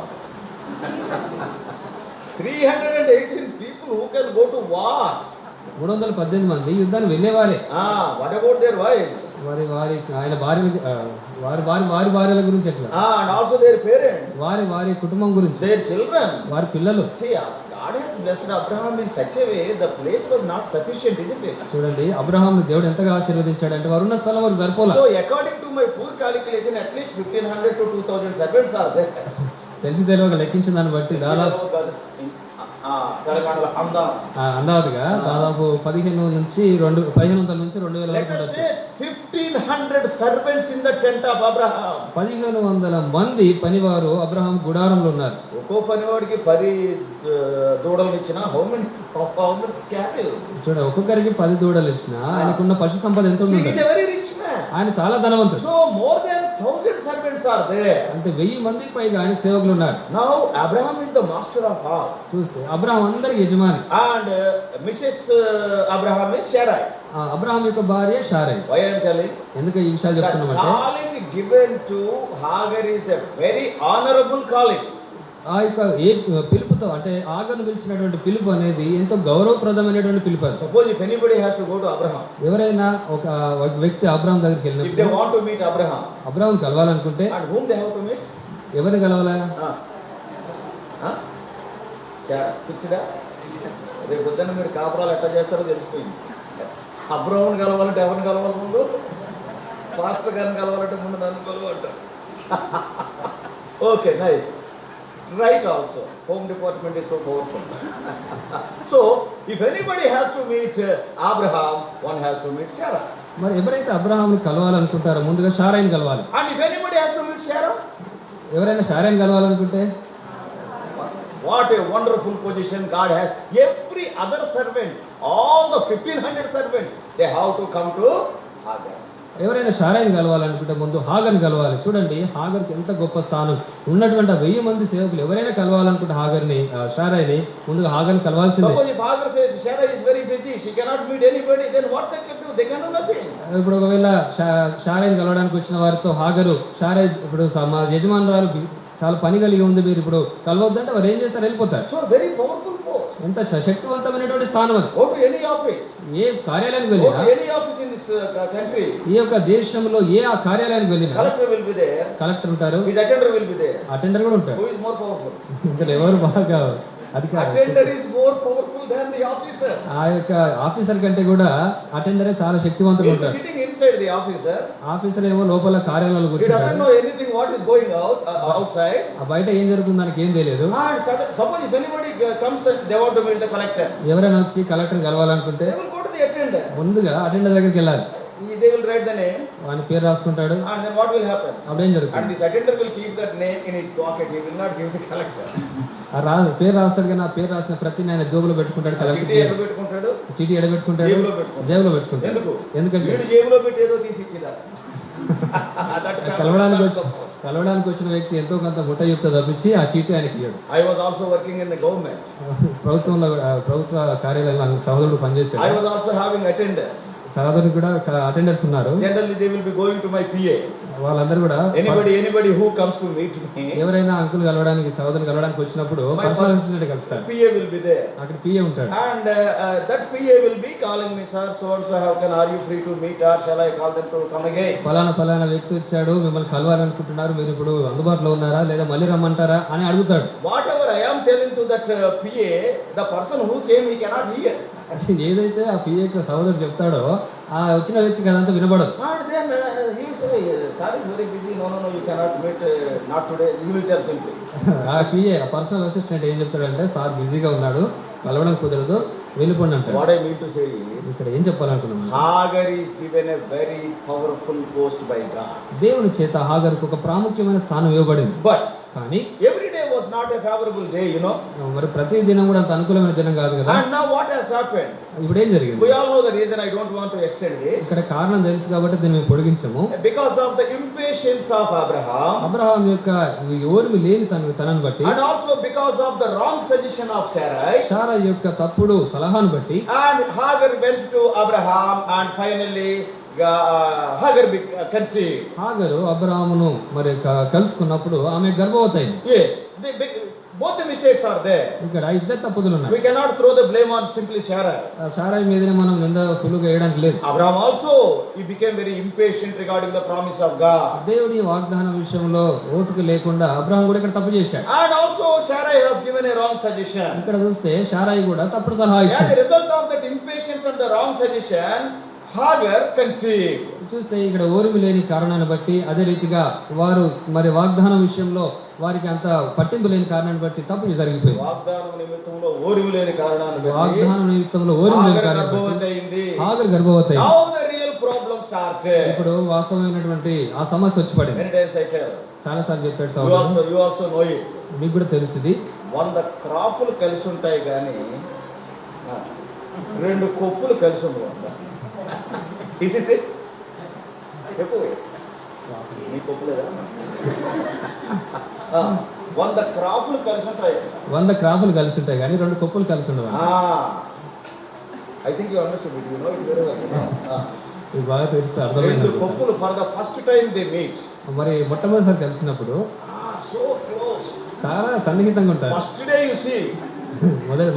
318 people who can go to war. 318 మంది యుద్ధానికి వెళ్ళేవారే. What about their wives? ఆయన భార్యల గురించి ఎట్లా? And also their parents. వారి కుటుంబం గురించి, their children, వారి పిల్లలు. See, God has blessed Abraham in such a way the place was not sufficient, isn't it? చూడండి, అబ్రహాం దేవుడు ఎంతగా ఆశీర్వదించాడు అంటే వారు ఉన్న స్థలం వారికి సరిపోలా. So according to my poor calculation, at least 1500 to 2000 servants are there. తెలియక లెక్కించిన దాన్ని బట్టి దాదాపు అందాదుగా దాదాపు 1500 నుంచి 2000 వరకు ఉండొచ్చు. 1500 servants in the tent of Abraham. 1500 మంది పనివారు అబ్రహాం గుడారంలో ఉన్నారు. ఒక్కో పనివాడికి 10 దూడలు ఇచ్చినా how many cattle? చూడండి, ఒక్కొక్కరికి 10 దూడలు ఇచ్చినా ఆయనకున్న పశు సంపద ఎంత ఉంటుంది? He is a very rich man. ఆయన చాలా ధనవంతుడు. So more than 1000 servants are there. అంటే 1000 మందికి పైగా ఆయన సేవకులు ఉన్నారు. Now Abraham is the master of all. చూస్తే అబ్రహాం అందరికి యజమాని. And Mrs. Abraham is Sarai. Abraham యొక్క భార్య శారై. Why I am telling? ఎందుకు ఈ విషయాలు చెప్తున్నామంటే, calling given to Hagar is a very honorable calling. ఆ యొక్క ఏ పిలుపుతో అంటే ఆగను పిలిచినటువంటి పిలుపు అనేది ఎంతో గౌరవప్రదమైనటువంటి పిలుపు. Suppose if anybody has to go to Abraham, ఎవరైనా ఒక వ్యక్తి అబ్రహాం దగ్గరికి వెళ్ళినప్పుడు, if they want to meet Abraham, Abraham కలవాలనుకుంటే, and whom they have to meet? ఎవరిని కలవాలా? పిచ్చిడా, రేపు పొద్దున్న మీరు కాపురాలు ఎట్లా చేస్తారో తెలిసిపోయింది. అబ్రహాం కలవాలంటే ఎవరిని కలవాలి? ముందు పాస్టర్ గారిని కలవాలంటే ముందు నన్ను కలవాలంటారు. Okay, nice. Right also. Home department is so powerful. So, if anybody has to meet Abraham, one has to meet Sarah. మరి ఎవరైతే అబ్రహాంని కలవాలనుకుంటారో ముందుగా శారైని కలవాలి. And if anybody has to meet Sarah, ఎవరైనా శారైని కలవాలనుకుంటే, what a wonderful position God has. Every other servant, all the 1500 servants, they have to come to Hagar. ఎవరైనా శారైని కలవాలనుకుంటే ముందు హాగర్ని కలవాలి. చూడండి, హాగర్కి ఎంత గొప్ప స్థానం. ఉన్నటువంటి 1000 మంది సేవకులు ఎవరైనా కలవాలనుకుంటే శారైని ముందుగా హాగర్ని కలవాల్సిందే. Suppose if Hagar says Sarah is very busy, she cannot meet anybody, then what they can do? They can do nothing. ఇప్పుడు ఒకవేళ శారైని కలవడానికి వచ్చిన వారితో శారై ఇప్పుడు మా యజమానురాలు చాలా పని కలిగి ఉంది, మీరు ఇప్పుడు కలవద్దంటే వారు ఏం చేస్తారు? వెళ్ళిపోతారు. So very powerful post. ఎంత శక్తివంతమైనటువంటి స్థానం అది. Go to any office. ఏ కార్యాలయానికి Go వెళ్ళినా, to any office in this country. ఈ యొక్క దేశంలో ఏ ఆ కార్యాలయానికి వెళ్ళినా Collector will be there. Collector ఉంటారు, His attender will be there. Attender కూడా ఉంటారు. Who is more powerful? ఇంకా ఎవరు బాగా అధికారం? Attender is more powerful than the officer. ఆ యొక్క ఆఫీసర్ కంటే కూడా అటెండరే చాలా శక్తివంతంగా He is ఉంటారు. sitting inside the officer. Officer ఏమో లోపల కార్యాలయంలో He doesn't కూర్చుంటారు. know anything what is going outside. ఆ బయట ఏం జరుగుతుందో దానికి ఏం తెలియదు. And suppose if anybody comes and they want to meet the collector, ఎవరైనా వచ్చి కలెక్టర్ కలవాలనుకుంటే they will go to the attender. ముందుగా అటెండర్ దగ్గరికి వెళ్ళాలి. They will write the name, వాని పేరు రాసుకుంటాడు. and then what will happen? అప్పుడేం And జరుగుతుంది? this attender will keep that name in his pocket. He will not give the collector. పేరు రాస్తాడు కానీ ఆ పేరు రాసిన ప్రతి ఆయన జోబులో పెట్టుకుంటాడు. కలెక్టర్ చీటీ ఎక్కడ పెట్టుకుంటాడు? చీటీ ఎడబెట్టుకుంటాడు, జేబులో పెట్టుకుంటాడు. జేబులో పెట్టుకుంటాడు. ఎందుకు? ఎందుకంటే వీడు జేబులో పెట్టి ఏదో తీసి ఇచ్చిదా? కలవడానికి వచ్చిన వ్యక్తి ఎంతో కొంత ముట్ట చెప్తే తప్పించి ఆ చీటీ ఆయనకి ఇయ్యడు. I was also working in the government. ప్రభుత్వ కార్యాలయంలో సహోదరుడు పనిచేశాడు. I was also having attenders. సహోదరుడు కూడా అటెండర్స్ ఉన్నారు. Generally they will be going to my PA. వాళ్ళందరూ కూడా Anybody who comes to meet me, ఎవరైనా అంకుల్ కలవడానికి సహోదరులు కలవడానికి వచ్చినప్పుడు పర్సనల్ అసిస్టెంట్ కలుస్తారు. PA will be there. అక్కడ పిఏ ఉంటాడు. And that PA will be calling me, sir, so and so, are you free to meet, or shall I call them to come again? ఫలానా వ్యక్తి వచ్చాడు, మిమ్మల్ని కలవాలనుకుంటున్నారు, మీరు ఇప్పుడు అందుబాటులో ఉన్నారా లేదా మళ్ళీ రమ్మంటారా అని అడుగుతాడు. Whatever I am telling to that PA, the person who came, he cannot hear. ఏదైతే ఆ పిఏ సహోదరుడు చెప్తాడో ఆ వచ్చిన వ్యక్తికి అదంతా వినబడదు. And then he will say, sir is very busy, no, you cannot meet, not today. He will tell simply. ఆ పిఏ ఆ పర్సనల్ అసిస్టెంట్ ఏం చెప్తాడంటే, సార్ బిజీగా ఉన్నాడు, కలవడం కుదరదు, వెళ్ళిపోండి అంటాడు. What I mean to say is, ఇక్కడ ఏం చెప్పాలనుకున్నాను, Hagar is given a very powerful post by God. దేవుని చేత హాగరుకు ఒక ప్రాముఖ్యమైన స్థానం ఇవ్వబడింది. But కానీ every day was not a favorable day, మరి ప్రతి దినం కూడా అంత అనుకూలమైన దినం కాదు కదా. And now what has happened? ఇప్పుడు ఏం జరిగింది? We all know the reason. I don't want to extend this. ఇక్కడ కారణం తెలుసు కాబట్టి దీన్ని మేము పొడిగించము. Because of the impatience of Abraham. Abraham యొక్క ఓర్మి లేని తనను బట్టి, And also because of the wrong suggestion of Sarai. సారా యొక్క తప్పుడు సలహాను బట్టి, And Hagar went to Abraham and finally Hagar conceived. హాగరు అబ్రహామును మరి కలుసుకున్నప్పుడు ఆమె గర్భవతి అయింది. Yes, both the mistakes are there. ఇక్కడ ఇద్దరు తప్పులు ఉన్నాయి. We cannot throw the blame on simply Sarai. సారాయి మీదనే మనం నింద సులువుగా వేయడానికి లేదు. Abraham also, he became very impatient regarding the promise of God. దేవుని వాగ్దానం విషయంలో ఓపిక లేకుండా అబ్రహాం కూడా ఇక్కడ తప్పు చేశాడు. And also Sarai has given a wrong suggestion. ఇక్కడ చూస్తే సారాయి కూడా తప్పుడు సలహా As ఇచ్చాడు. a result of that impatience and the wrong suggestion, Hagar conceived. చూస్తే ఇక్కడ ఓర్మి లేని కారణాన్ని బట్టి, అదే రీతిగా వారు మరి వాగ్దానం విషయంలో వారికి అంత పట్టింపు లేని కారణాన్ని బట్టి తప్పు జరిగిపోయింది. వాగ్దానం నిమిత్తంలో ఓర్మి లేని కారణాన్ని బట్టి వాగ్దానం నిమిత్తంలో ఓర్మి లేని కారణాన్ని బట్టి హాగర్ గర్భవతి అయింది. Now the real problem started. ఇప్పుడు వాస్తవమైనటువంటి ఆ సమస్య వచ్చి పడింది. Many times I tell. చాలా సార్లు చెప్పాడు You సోదరుడు, also know it. మీకు కూడా తెలుస్తుంది. 100 క్రాపులు కలిసి ఉంటాయి కానీ 2 కొప్పులు కలిసి ఉండవు. Isn't it? చెప్పు, నీ కొప్పు లేదా? 100 క్రాపులు కలిసి ఉంటాయి. 100 క్రాపులు కలిసి ఉంటాయి కానీ 2 కొప్పులు కలిసి ఉండవు. I think you understood it. You know it very well. ఇది బాగా తెలుసు, 2 అర్థమైంది. కొప్పులు for the first time they meet. మరి మొట్టమొదటిసారి కలిసినప్పుడు So close. చాలా సన్నిహితంగా ఉంటారు. First day you see.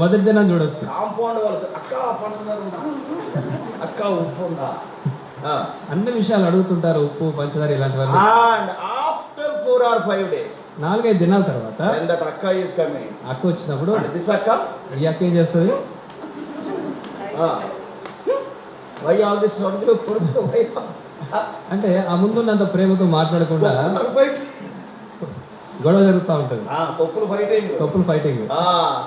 మొదటి దినం చూడొచ్చు. కాంపౌండ్ వాళ్ళు అక్క పంచదార ఉందా, అక్క ఉప్పు ఉందా, అన్ని విషయాలు అడుగుతుంటారు, ఉప్పు పంచదార ఇలాంటివన్నీ. and after 4 or 5 days 4-5 దినాల తర్వాత when that akka is coming, అక్క వచ్చినప్పుడు and this akka, ఈ అక్క ఏం చేస్తుంది, why all this wonderful food, అంటే ఆ ముందున్నంత ప్రేమతో మాట్లాడకుండా గొడవ జరుగుతూ ఉంటుంది. కొప్పులు ఫైటింగ్, కప్పులు fighting.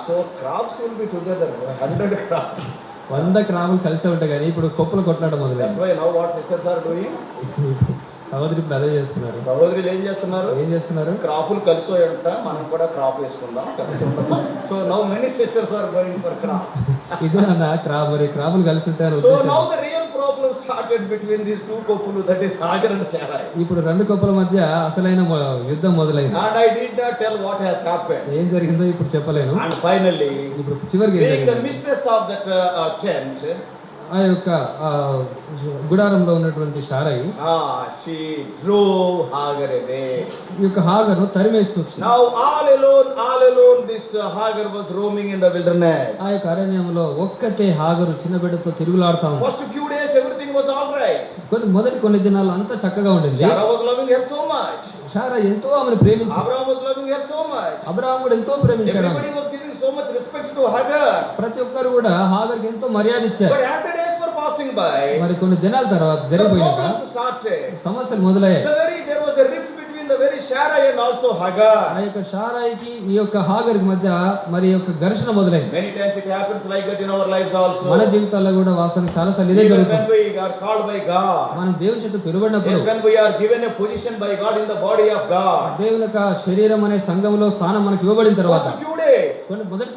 So crops will be together 100 crops. 100 క్రాములు కలిసే ఉంటాయి కానీ ఇప్పుడు కొప్పులు కొట్లాడడం మొదలైంది. That's why now what sisters are doing? సహోదరి ఇప్పుడు అదే చేస్తున్నారు. సహోదరులు ఏం చేస్తున్నారు? క్రాపులు కలిసోయంట, మనం కూడా క్రాప్ వేసుకుందాం, కలిసి ఉంటాం. So now many sisters are going for crop. ఇదే అన్న క్రాపులు కలిసి ఉంటారు. So now the real problem started between these 2 కొప్పులు, that is Hagar and Sarai. ఇప్పుడు 2 కొప్పుల మధ్య అసలైన యుద్ధం మొదలైంది. And I did not tell what has happened. ఏం జరిగిందో ఇప్పుడు చెప్పలేను. And finally, ఇప్పుడు చివరికి being the mistress of that tent, ఆ యొక్క గుడారంలో ఉన్నటువంటి Sarai she drove Hagar away. ఈ యొక్క హాగర్ను తరిమేస్తూ వచ్చింది. Now all alone this Hagar was roaming in the wilderness. ఆ యొక్క అరణ్యంలో ఒక్కతే హాగరు చిన్న బిడ్డతో తిరుగులాడుతా ఉంది. First few days everything was all right. కొన్ని దినాలు అంతా చక్కగా ఉండింది. Sarah was loving her so much. Sarah ఎంతో ఆమెను ప్రేమించింది. Abraham was loving her so much. అబ్రాహాము కూడా ఎంతో ప్రేమించాడు. Everybody was giving so much respect to Hagar. ప్రతి ఒక్కరు కూడా హాగర్కి ఎంతో మర్యాద ఇచ్చారు. But as the days were passing by, మరి కొన్ని దినాల తర్వాత the జరిగిపోయినాక problems started. సమస్యలు మొదలయ్యాయి. There was a rift between the very Sarai and also Hagar. ఆ యొక్క షారాయికి ఈ యొక్క హాగర్కి మధ్య మరి యొక్క ఘర్షణ మొదలైంది. Many times it happens like that in our lives also. మన జీవితాల్లో కూడా వాస్తవం చాలా సార్లు ఇదే Even జరుగుతుంది. when we are called by God, మనం దేవుని చేత పిలువబడినప్పుడు, yes, when we are given a position by God in the body of God, దేవుని యొక్క శరీరం అనే సంఘంలో స్థానం మనకు ఇవ్వబడిన తర్వాత after few days,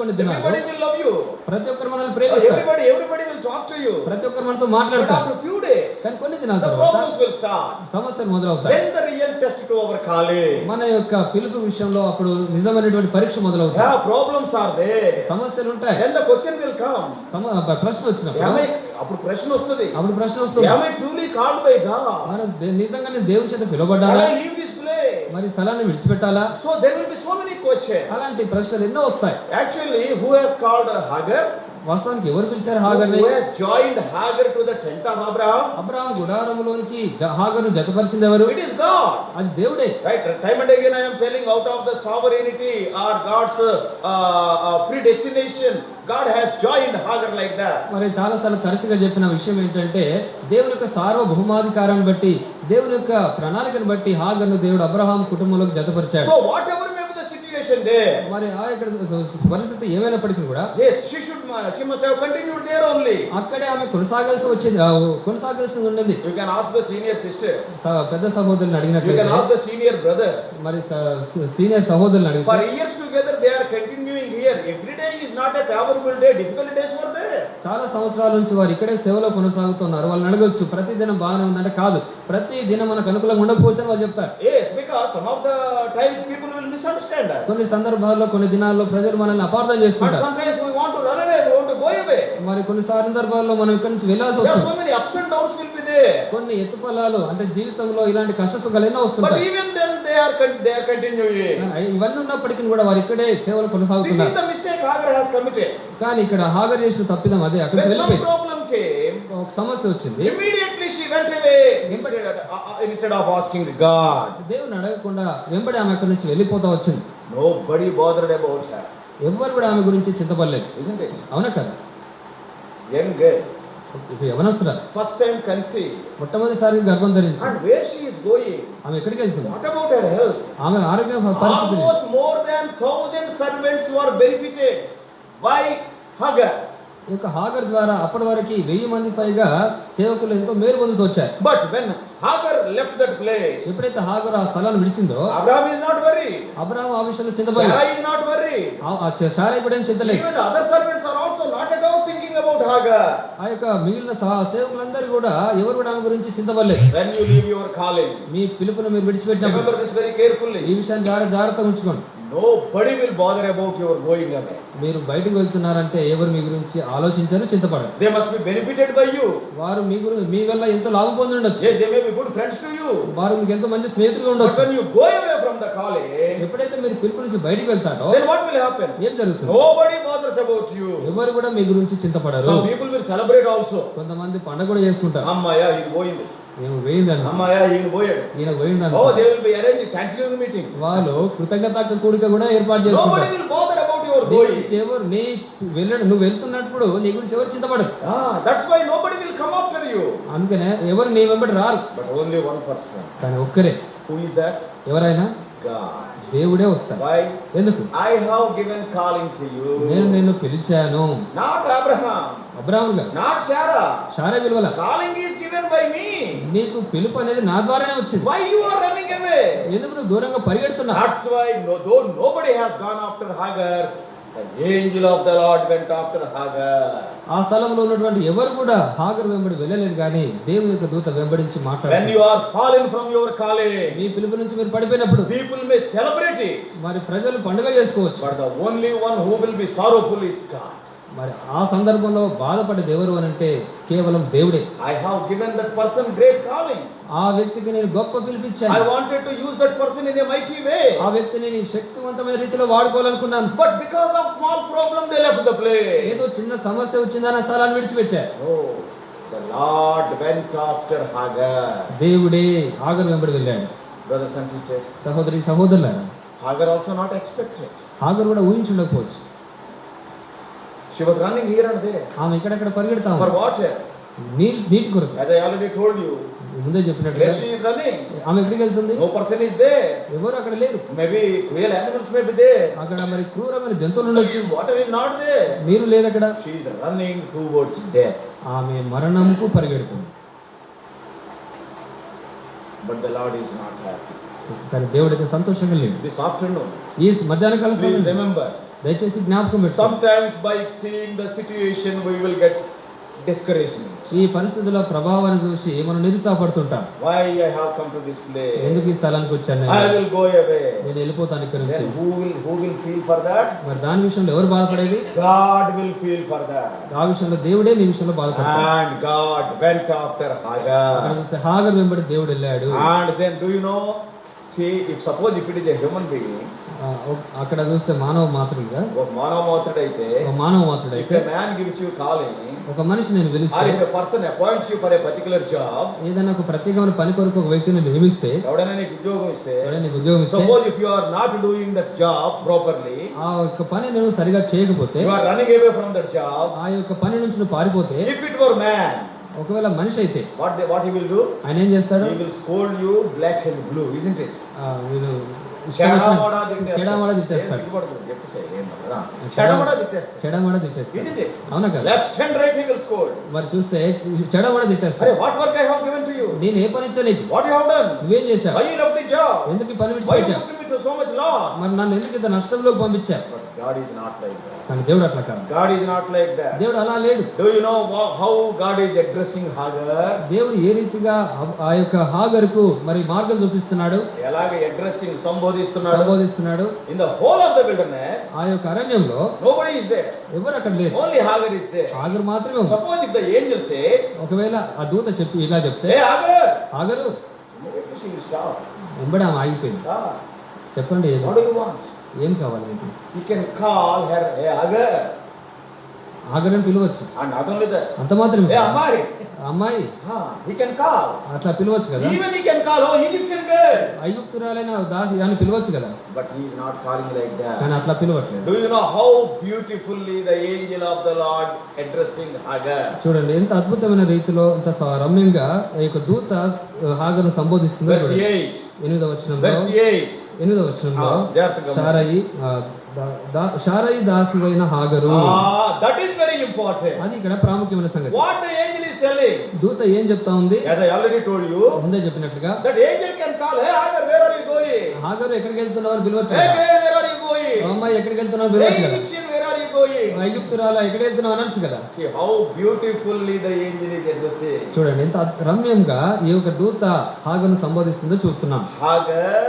కొన్ని దినాలు everybody will love you. ప్రతి ఒక్కరు మనల్ని ప్రేమిస్తారు. Everybody will talk to you. ప్రతి ఒక్కరు మనతో But మాట్లాడతారు. after few days, కానీ కొన్ని దినాల the తర్వాత problems will start. సమస్యలు మొదలవుతాయి. Then the real test to our calling. మన యొక్క పిలుపు విషయంలో అప్పుడు నిజమైనటువంటి పరీక్ష మొదలవుతుంది. Yeah, problems are there. సమస్యలు ఉంటాయి. Then the question will come. ప్రశ్న వచ్చినప్పుడు అప్పుడు ప్రశ్న వస్తుంది. Am I truly called by God? మనం నిజంగానే దేవుని చేత Shall పిలువబడ్డారా? I leave this place? మరి స్థలాన్ని విడిచిపెట్టాలా? So there will be so many questions. అలాంటి ప్రశ్నలు ఎన్నో వస్తాయి. Actually, who has called Hagar? వాస్తవానికి ఎవరు పిలిచారు హాగర్ని? Who has joined Hagar to the tent of Abraham? అబ్రాహాము గుడారములోనికి హాగర్ను జతపరిచింది ఎవరు? It is God. అది దేవుడే. Right. Time and again I am telling, out of the sovereignty or God's predestination, God has joined Hagar like that. మరి చాలా సార్లు తరచుగా చెప్పిన విషయం ఏంటంటే దేవుని యొక్క సార్వభౌమాధికారాన్ని బట్టి, దేవుని యొక్క ప్రణాళికను బట్టి హాగర్ను దేవుడు అబ్రహాం కుటుంబంలోకి జతపరిచాడు. So whatever may be the situation there, మరి ఆ యొక్క పరిస్థితి ఏమైనప్పటికీ కూడా yes, she must have continued there only. అక్కడే ఆమె కొనసాగాల్సి ఉండేది. You can ask the senior sisters. పెద్ద సహోదరులను You can అడిగినట్లయితే, ask the senior brothers. మరి సీనియర్ సహోదరులను అడిగితే, For years together they are continuing here. Every day is not a favorable day. Difficult days were there. చాలా సంవత్సరాల నుంచి వారు ఇక్కడే సేవలో కొనసాగుతున్నారు. వాళ్ళని అడగొచ్చు, ప్రతి దినం బాగానే ఉందంటే కాదు, ప్రతి దినం మనకు అనుకూలంగా ఉండకపోవచ్చు అని వాళ్ళు చెప్తారు. Yes, because some of the times people will misunderstand us. కొన్ని సందర్భాల్లో కొన్ని దినాల్లో ప్రజలు మనల్ని అపార్థం But చేసుకుంటారు. sometimes we want to run away. We want to go away. మరి కొన్ని సందర్భాల్లో మనం ఇక్కడి నుంచి వెళ్ళాల్సి There are వస్తుంది. so many ups and downs will be there. కొన్ని ఎత్తుపల్లాలు అంటే జీవితంలో ఇలాంటి కష్ట సుఖాలు ఎన్నో But వస్తుంటాయి. even then they are continuing. ఇవన్నీ ఉన్నప్పటికీ కూడా వారు ఇక్కడే సేవలు This కొనసాగుతున్నారు. is the mistake Hagar has committed. కానీ ఇక్కడ హాగర్ చేసిన తప్పిదం అదే. అక్కడికి When some వెళ్ళిపోయి problem came, ఒక సమస్య వచ్చింది. immediately she went away instead of asking God. దేవుని అడగకుండా వెంబడి ఆమె అక్కడి నుంచి వెళ్ళిపోతా వచ్చింది. Nobody bothered about her. ఎవ్వరు కూడా ఆమె గురించి చింతపడలేదు. Isn't it? అవునా కదా? Young girl, ఇప్పుడు యవనస్తురా, first time conceived. మొట్టమొదటిసారి గర్భం ధరించి And where she is going? ఆమె ఎక్కడికి వెళ్తుంది? What about her health? ఆమె ఆరోగ్య పరిస్థితి Almost more than 1,000 servants were benefited by Hagar. ఈ యొక్క హాగర్ ద్వారా అప్పటి వరకు 1000 మంది పైగా సేవకులు ఎంతో మేలు పొందుతూ వచ్చారు. But when Hagar left that place, ఎప్పుడైతే హాగర్ ఆ స్థలాన్ని విడిచిందో, Abraham is not worried. అబ్రాహాము ఆ విషయంలో చింతపడలేదు. Sarai is not worried. సారా కూడా ఏం చింతలేదు. Even the other servants are also not at all thinking about Hagar. ఆ యొక్క మిగిలిన సేవకులందరూ కూడా ఎవరు కూడా ఆమె గురించి చింతపడలేదు. When you leave your calling, మీ పిలుపును మీరు విడిచిపెట్టినప్పుడు remember this very carefully. ఈ విషయాన్ని జాగ్రత్తగా ఉంచుకోండి. Nobody will bother about your going away. మీరు బయటకు వెళ్తున్నారంటే ఎవరు మీ గురించి ఆలోచించారు, చింతపడరు. They must be benefited by you. వారు మీ వల్ల ఎంతో లాభం పొంది ఉండొచ్చు. Yes, they may be good friends to you. వారు మీకు ఎంతో మంచి స్నేహితులుగా But ఉండొచ్చు. when you go away from the calling, ఎప్పుడైతే మీరు పిలుపు నుంచి బయటికి వెళ్తారో then what will happen? ఏం జరుగుతుంది? Nobody bothers about you. ఎవరు కూడా మీ గురించి చింతపడరు. Some people will celebrate also. కొంతమంది పండుగ కూడా చేసుకుంటారు. Ammaya, ఇది పోయింది. ఏమో వేయిందని, Ammaya, ఈయన పోయాడు. ఈయన పోయిందని. Oh, they will be arranging Thanksgiving meeting. వాళ్ళు కృతజ్ఞత కూడిక కూడా ఏర్పాటు Nobody చేసుకుంటారు. will bother about your నీ going. గురించి ఎవరు నువ్వు వెళ్తున్నప్పుడు నీ గురించి ఎవరు చింతపడరు. That's why nobody will come after you. అందుకనే ఎవరు నీ వెంబడి రారు. But only one person. కానీ ఒక్కరే. Who is that? ఎవరైనా God. దేవుడే వస్తాడు. Why? ఎందుకు? I have given calling to you. నేను పిలిచాను. Not Abraham. అబ్రాహాము గారు, Not Sarah. సారా విలువల. Calling is given by me. నీకు పిలుపు అనేది నా ద్వారానే వచ్చింది. Why you are running away? ఎందుకు నువ్వు దూరంగా పరిగెడుతున్నావు? That's why though nobody has gone after Hagar, the angel of the Lord went after Hagar. ఆ స్థలంలో ఉన్నటువంటి ఎవరు కూడా హాగర్ వెంబడి వెళ్ళలేదు, కానీ దేవుని యొక్క దూత వెంబడించి When మాట్లాడారు. you are fallen from your calling, మీ పిలుపు నుంచి మీరు పడిపోయినప్పుడు people may celebrate it, మరి ప్రజలు పండుగ చేసుకోవచ్చు. but the only one who will be sorrowful is God. మరి ఆ సందర్భంలో బాధపడేది ఎవరు అని అంటే కేవలం దేవుడే. I have given that person great calling. ఆ వ్యక్తికి నేను గొప్ప I పిలిపించాను. wanted to use that person in a mighty way. ఆ వ్యక్తిని నేను శక్తివంతమైన రీతిలో వాడుకోవాలనుకున్నాను. But because of small problem they left the place. ఏదో చిన్న సమస్య వచ్చిందని ఆ స్థలాన్ని విడిచిపెట్టారు. Oh, the Lord went after Hagar. దేవుడే హాగరు వెంబడి వెళ్ళాడు. Brothers and sisters, సహోదరి సహోదరులారా, Hagar also not expected. హాగరు కూడా ఊహించుండకపోవచ్చు. She was running here and there. ఆమె ఇక్కడెక్కడ పరిగెడతా For ఉంది. water. నీటి కొరకు. As I already told you, ముందే చెప్పినట్టుగా where she is running, ఆమె ఎక్కడికి వెళ్తుంది? no person is there. ఎవరు అక్కడ లేరు. Maybe cruel animals may be there. అక్కడ మరి క్రూరమైన జంతువులు ఉండొచ్చు. Water is not there. నీరు లేదు అక్కడ. She is running towards death. ఆమె మరణంకు పరిగెడుతుంది. But the Lord is not happy. కానీ దేవుడికి సంతోషంగా లేడు. This afternoon, ఈ మధ్యాహ్న కాలం please సమయంలో remember, దయచేసి జ్ఞాపకం పెట్టుకోండి. sometimes by seeing the situation we will get discouragement. ఈ పరిస్థితుల ప్రభావాన్ని చూసి మనం నిరుత్సాహపడుతుంటాం. Why I have come to this place? ఎందుకు ఈ స్థలానికి వచ్చాను I నేను? will go away. నేను వెళ్ళిపోతాను ఇక్కడ నుంచి. Then who will feel for that? మరి దాని విషయంలో ఎవరు బాధపడేది? God will feel for that. ఆ విషయంలో దేవుడే నీ విషయంలో బాధపడతాడు. And God went after అక్కడ Hagar. చూస్తే హాగరు వెంబడి దేవుడు వెళ్ళాడు. And then do you know? See, suppose if it is a human being, అక్కడ చూస్తే మానవ మాతృడిగా, ఒక మానవ మాత్రుడైతే, ఒక మానవ if మాతృడైతే, a man gives you calling, ఒక మనిషి నేను or పిలిస్తే, if a person appoints you for a particular job, ఏదైనా ఒక ప్రత్యేకమైన పని కొరకు ఒక వ్యక్తిని నియమిస్తే, ఎవడైనా నీకు ఉద్యోగం ఇస్తే, ఎవరైనా నీకు ఉద్యోగం ఇస్తే, suppose if you are not doing that job properly, ఆ యొక్క పని నేను సరిగా చేయకపోతే, you are running away from that job, ఆ యొక్క పని నుంచి నువ్వు పారిపోతే, if it were man, ఒకవేళ మనిషి అయితే what he will do? ఆయన ఏం చేస్తాడు? He will scold you black and blue, isn't it? వీళ్ళు చెడమడా చెడమడ తిట్టేస్తాడు. చెడమడా తిట్టేస్తాడు. చెడమడ తిట్టేస్తాడు. Isn't it? అవునా కదా? Left and right he will scold. మరి చూస్తే చెడమడ Hey, తిట్టేస్తాడు. what work I have given to you? నేను ఏ పని ఇచ్చలేదు. What you have done? నువ్వేం చేశావు? Why you left the job? ఎందుకు ఈ పని Why you విడిచిపెట్టావు? put me to so much loss? మరి నన్ను ఎందుకు ఇంత నష్టంలోకి పంపించావు? But God is not like that. కానీ దేవుడు అట్లా కాదు. God is not like that. దేవుడు అలా లేడు. Do you know how God is addressing Hagar? దేవుడు ఏ రీతిగా ఆ యొక్క హాగరుకు మరి మార్గం చూపిస్తున్నాడు, ఎలాగ addressing సంబోధిస్తున్నాడు? సంబోధిస్తున్నాడు. In the whole of the wilderness, ఆ యొక్క అరణ్యంలో nobody is there. ఎవరు అక్కడ లేరు. Only Hagar is there. హాగరు మాత్రమే ఉంది. Suppose if the angel says, ఒకవేళ ఆ దూత చెప్పి ఇలా చెప్తే, hey Hagar, Hagar immediately she will stop. వెంబడి ఆమె ఆగిపోయింది. Ah, చెప్పండి what do you want? ఏం కావాలి మీకు? He can call her, hey Hagar. హాగరుని పిలవచ్చు. And not only that, అంత మాత్రమే hey కాదు. Amari. అమ్మాయి He can call. అట్లా పిలవచ్చు కదా. Even he can call, oh Egyptian girl. ఐగుప్తురాలైన దాసి అని పిలవచ్చు కదా. But he is not calling like that. కానీ అట్లా పిలవట్లేదు. Do you know how beautifully the angel of the Lord addressing Hagar? చూడండి ఎంత అద్భుతమైన రీతిలో ఎంత రమ్యంగా ఈ యొక్క దూత హాగరును సంబోధిస్తుందో Verse చూడండి. 8. 8వ వచనంలో, Verse 8. 8వ వచనంలో జాగ్రత్తగా షారయి దాసివైన హాగరు. That is very important. అది ఇక్కడ ప్రాముఖ్యమైన సంగతి. What the angel is telling? దూత ఏం చెప్తా ఉంది? As I already told you, ముందే చెప్పినట్లుగా that angel can call, hey Hagar, where are you going? హాగరు ఎక్కడికి వెళ్తున్నావు అని పిలవచ్చు Hey కదా. girl, where are you going? అమ్మాయి ఎక్కడికి వెళ్తున్నావు Hey పిలవచ్చు కదా. Egyptian, where are you going? ఐగుప్తురాలు ఎక్కడికి వెళ్తున్నావు అనొచ్చు కదా. See how beautifully the angel is addressing. చూడండి ఎంత రమ్యంగా ఈ యొక్క దూత హాగరును సంబోధిస్తుందో చూస్తున్నాం. Hagar,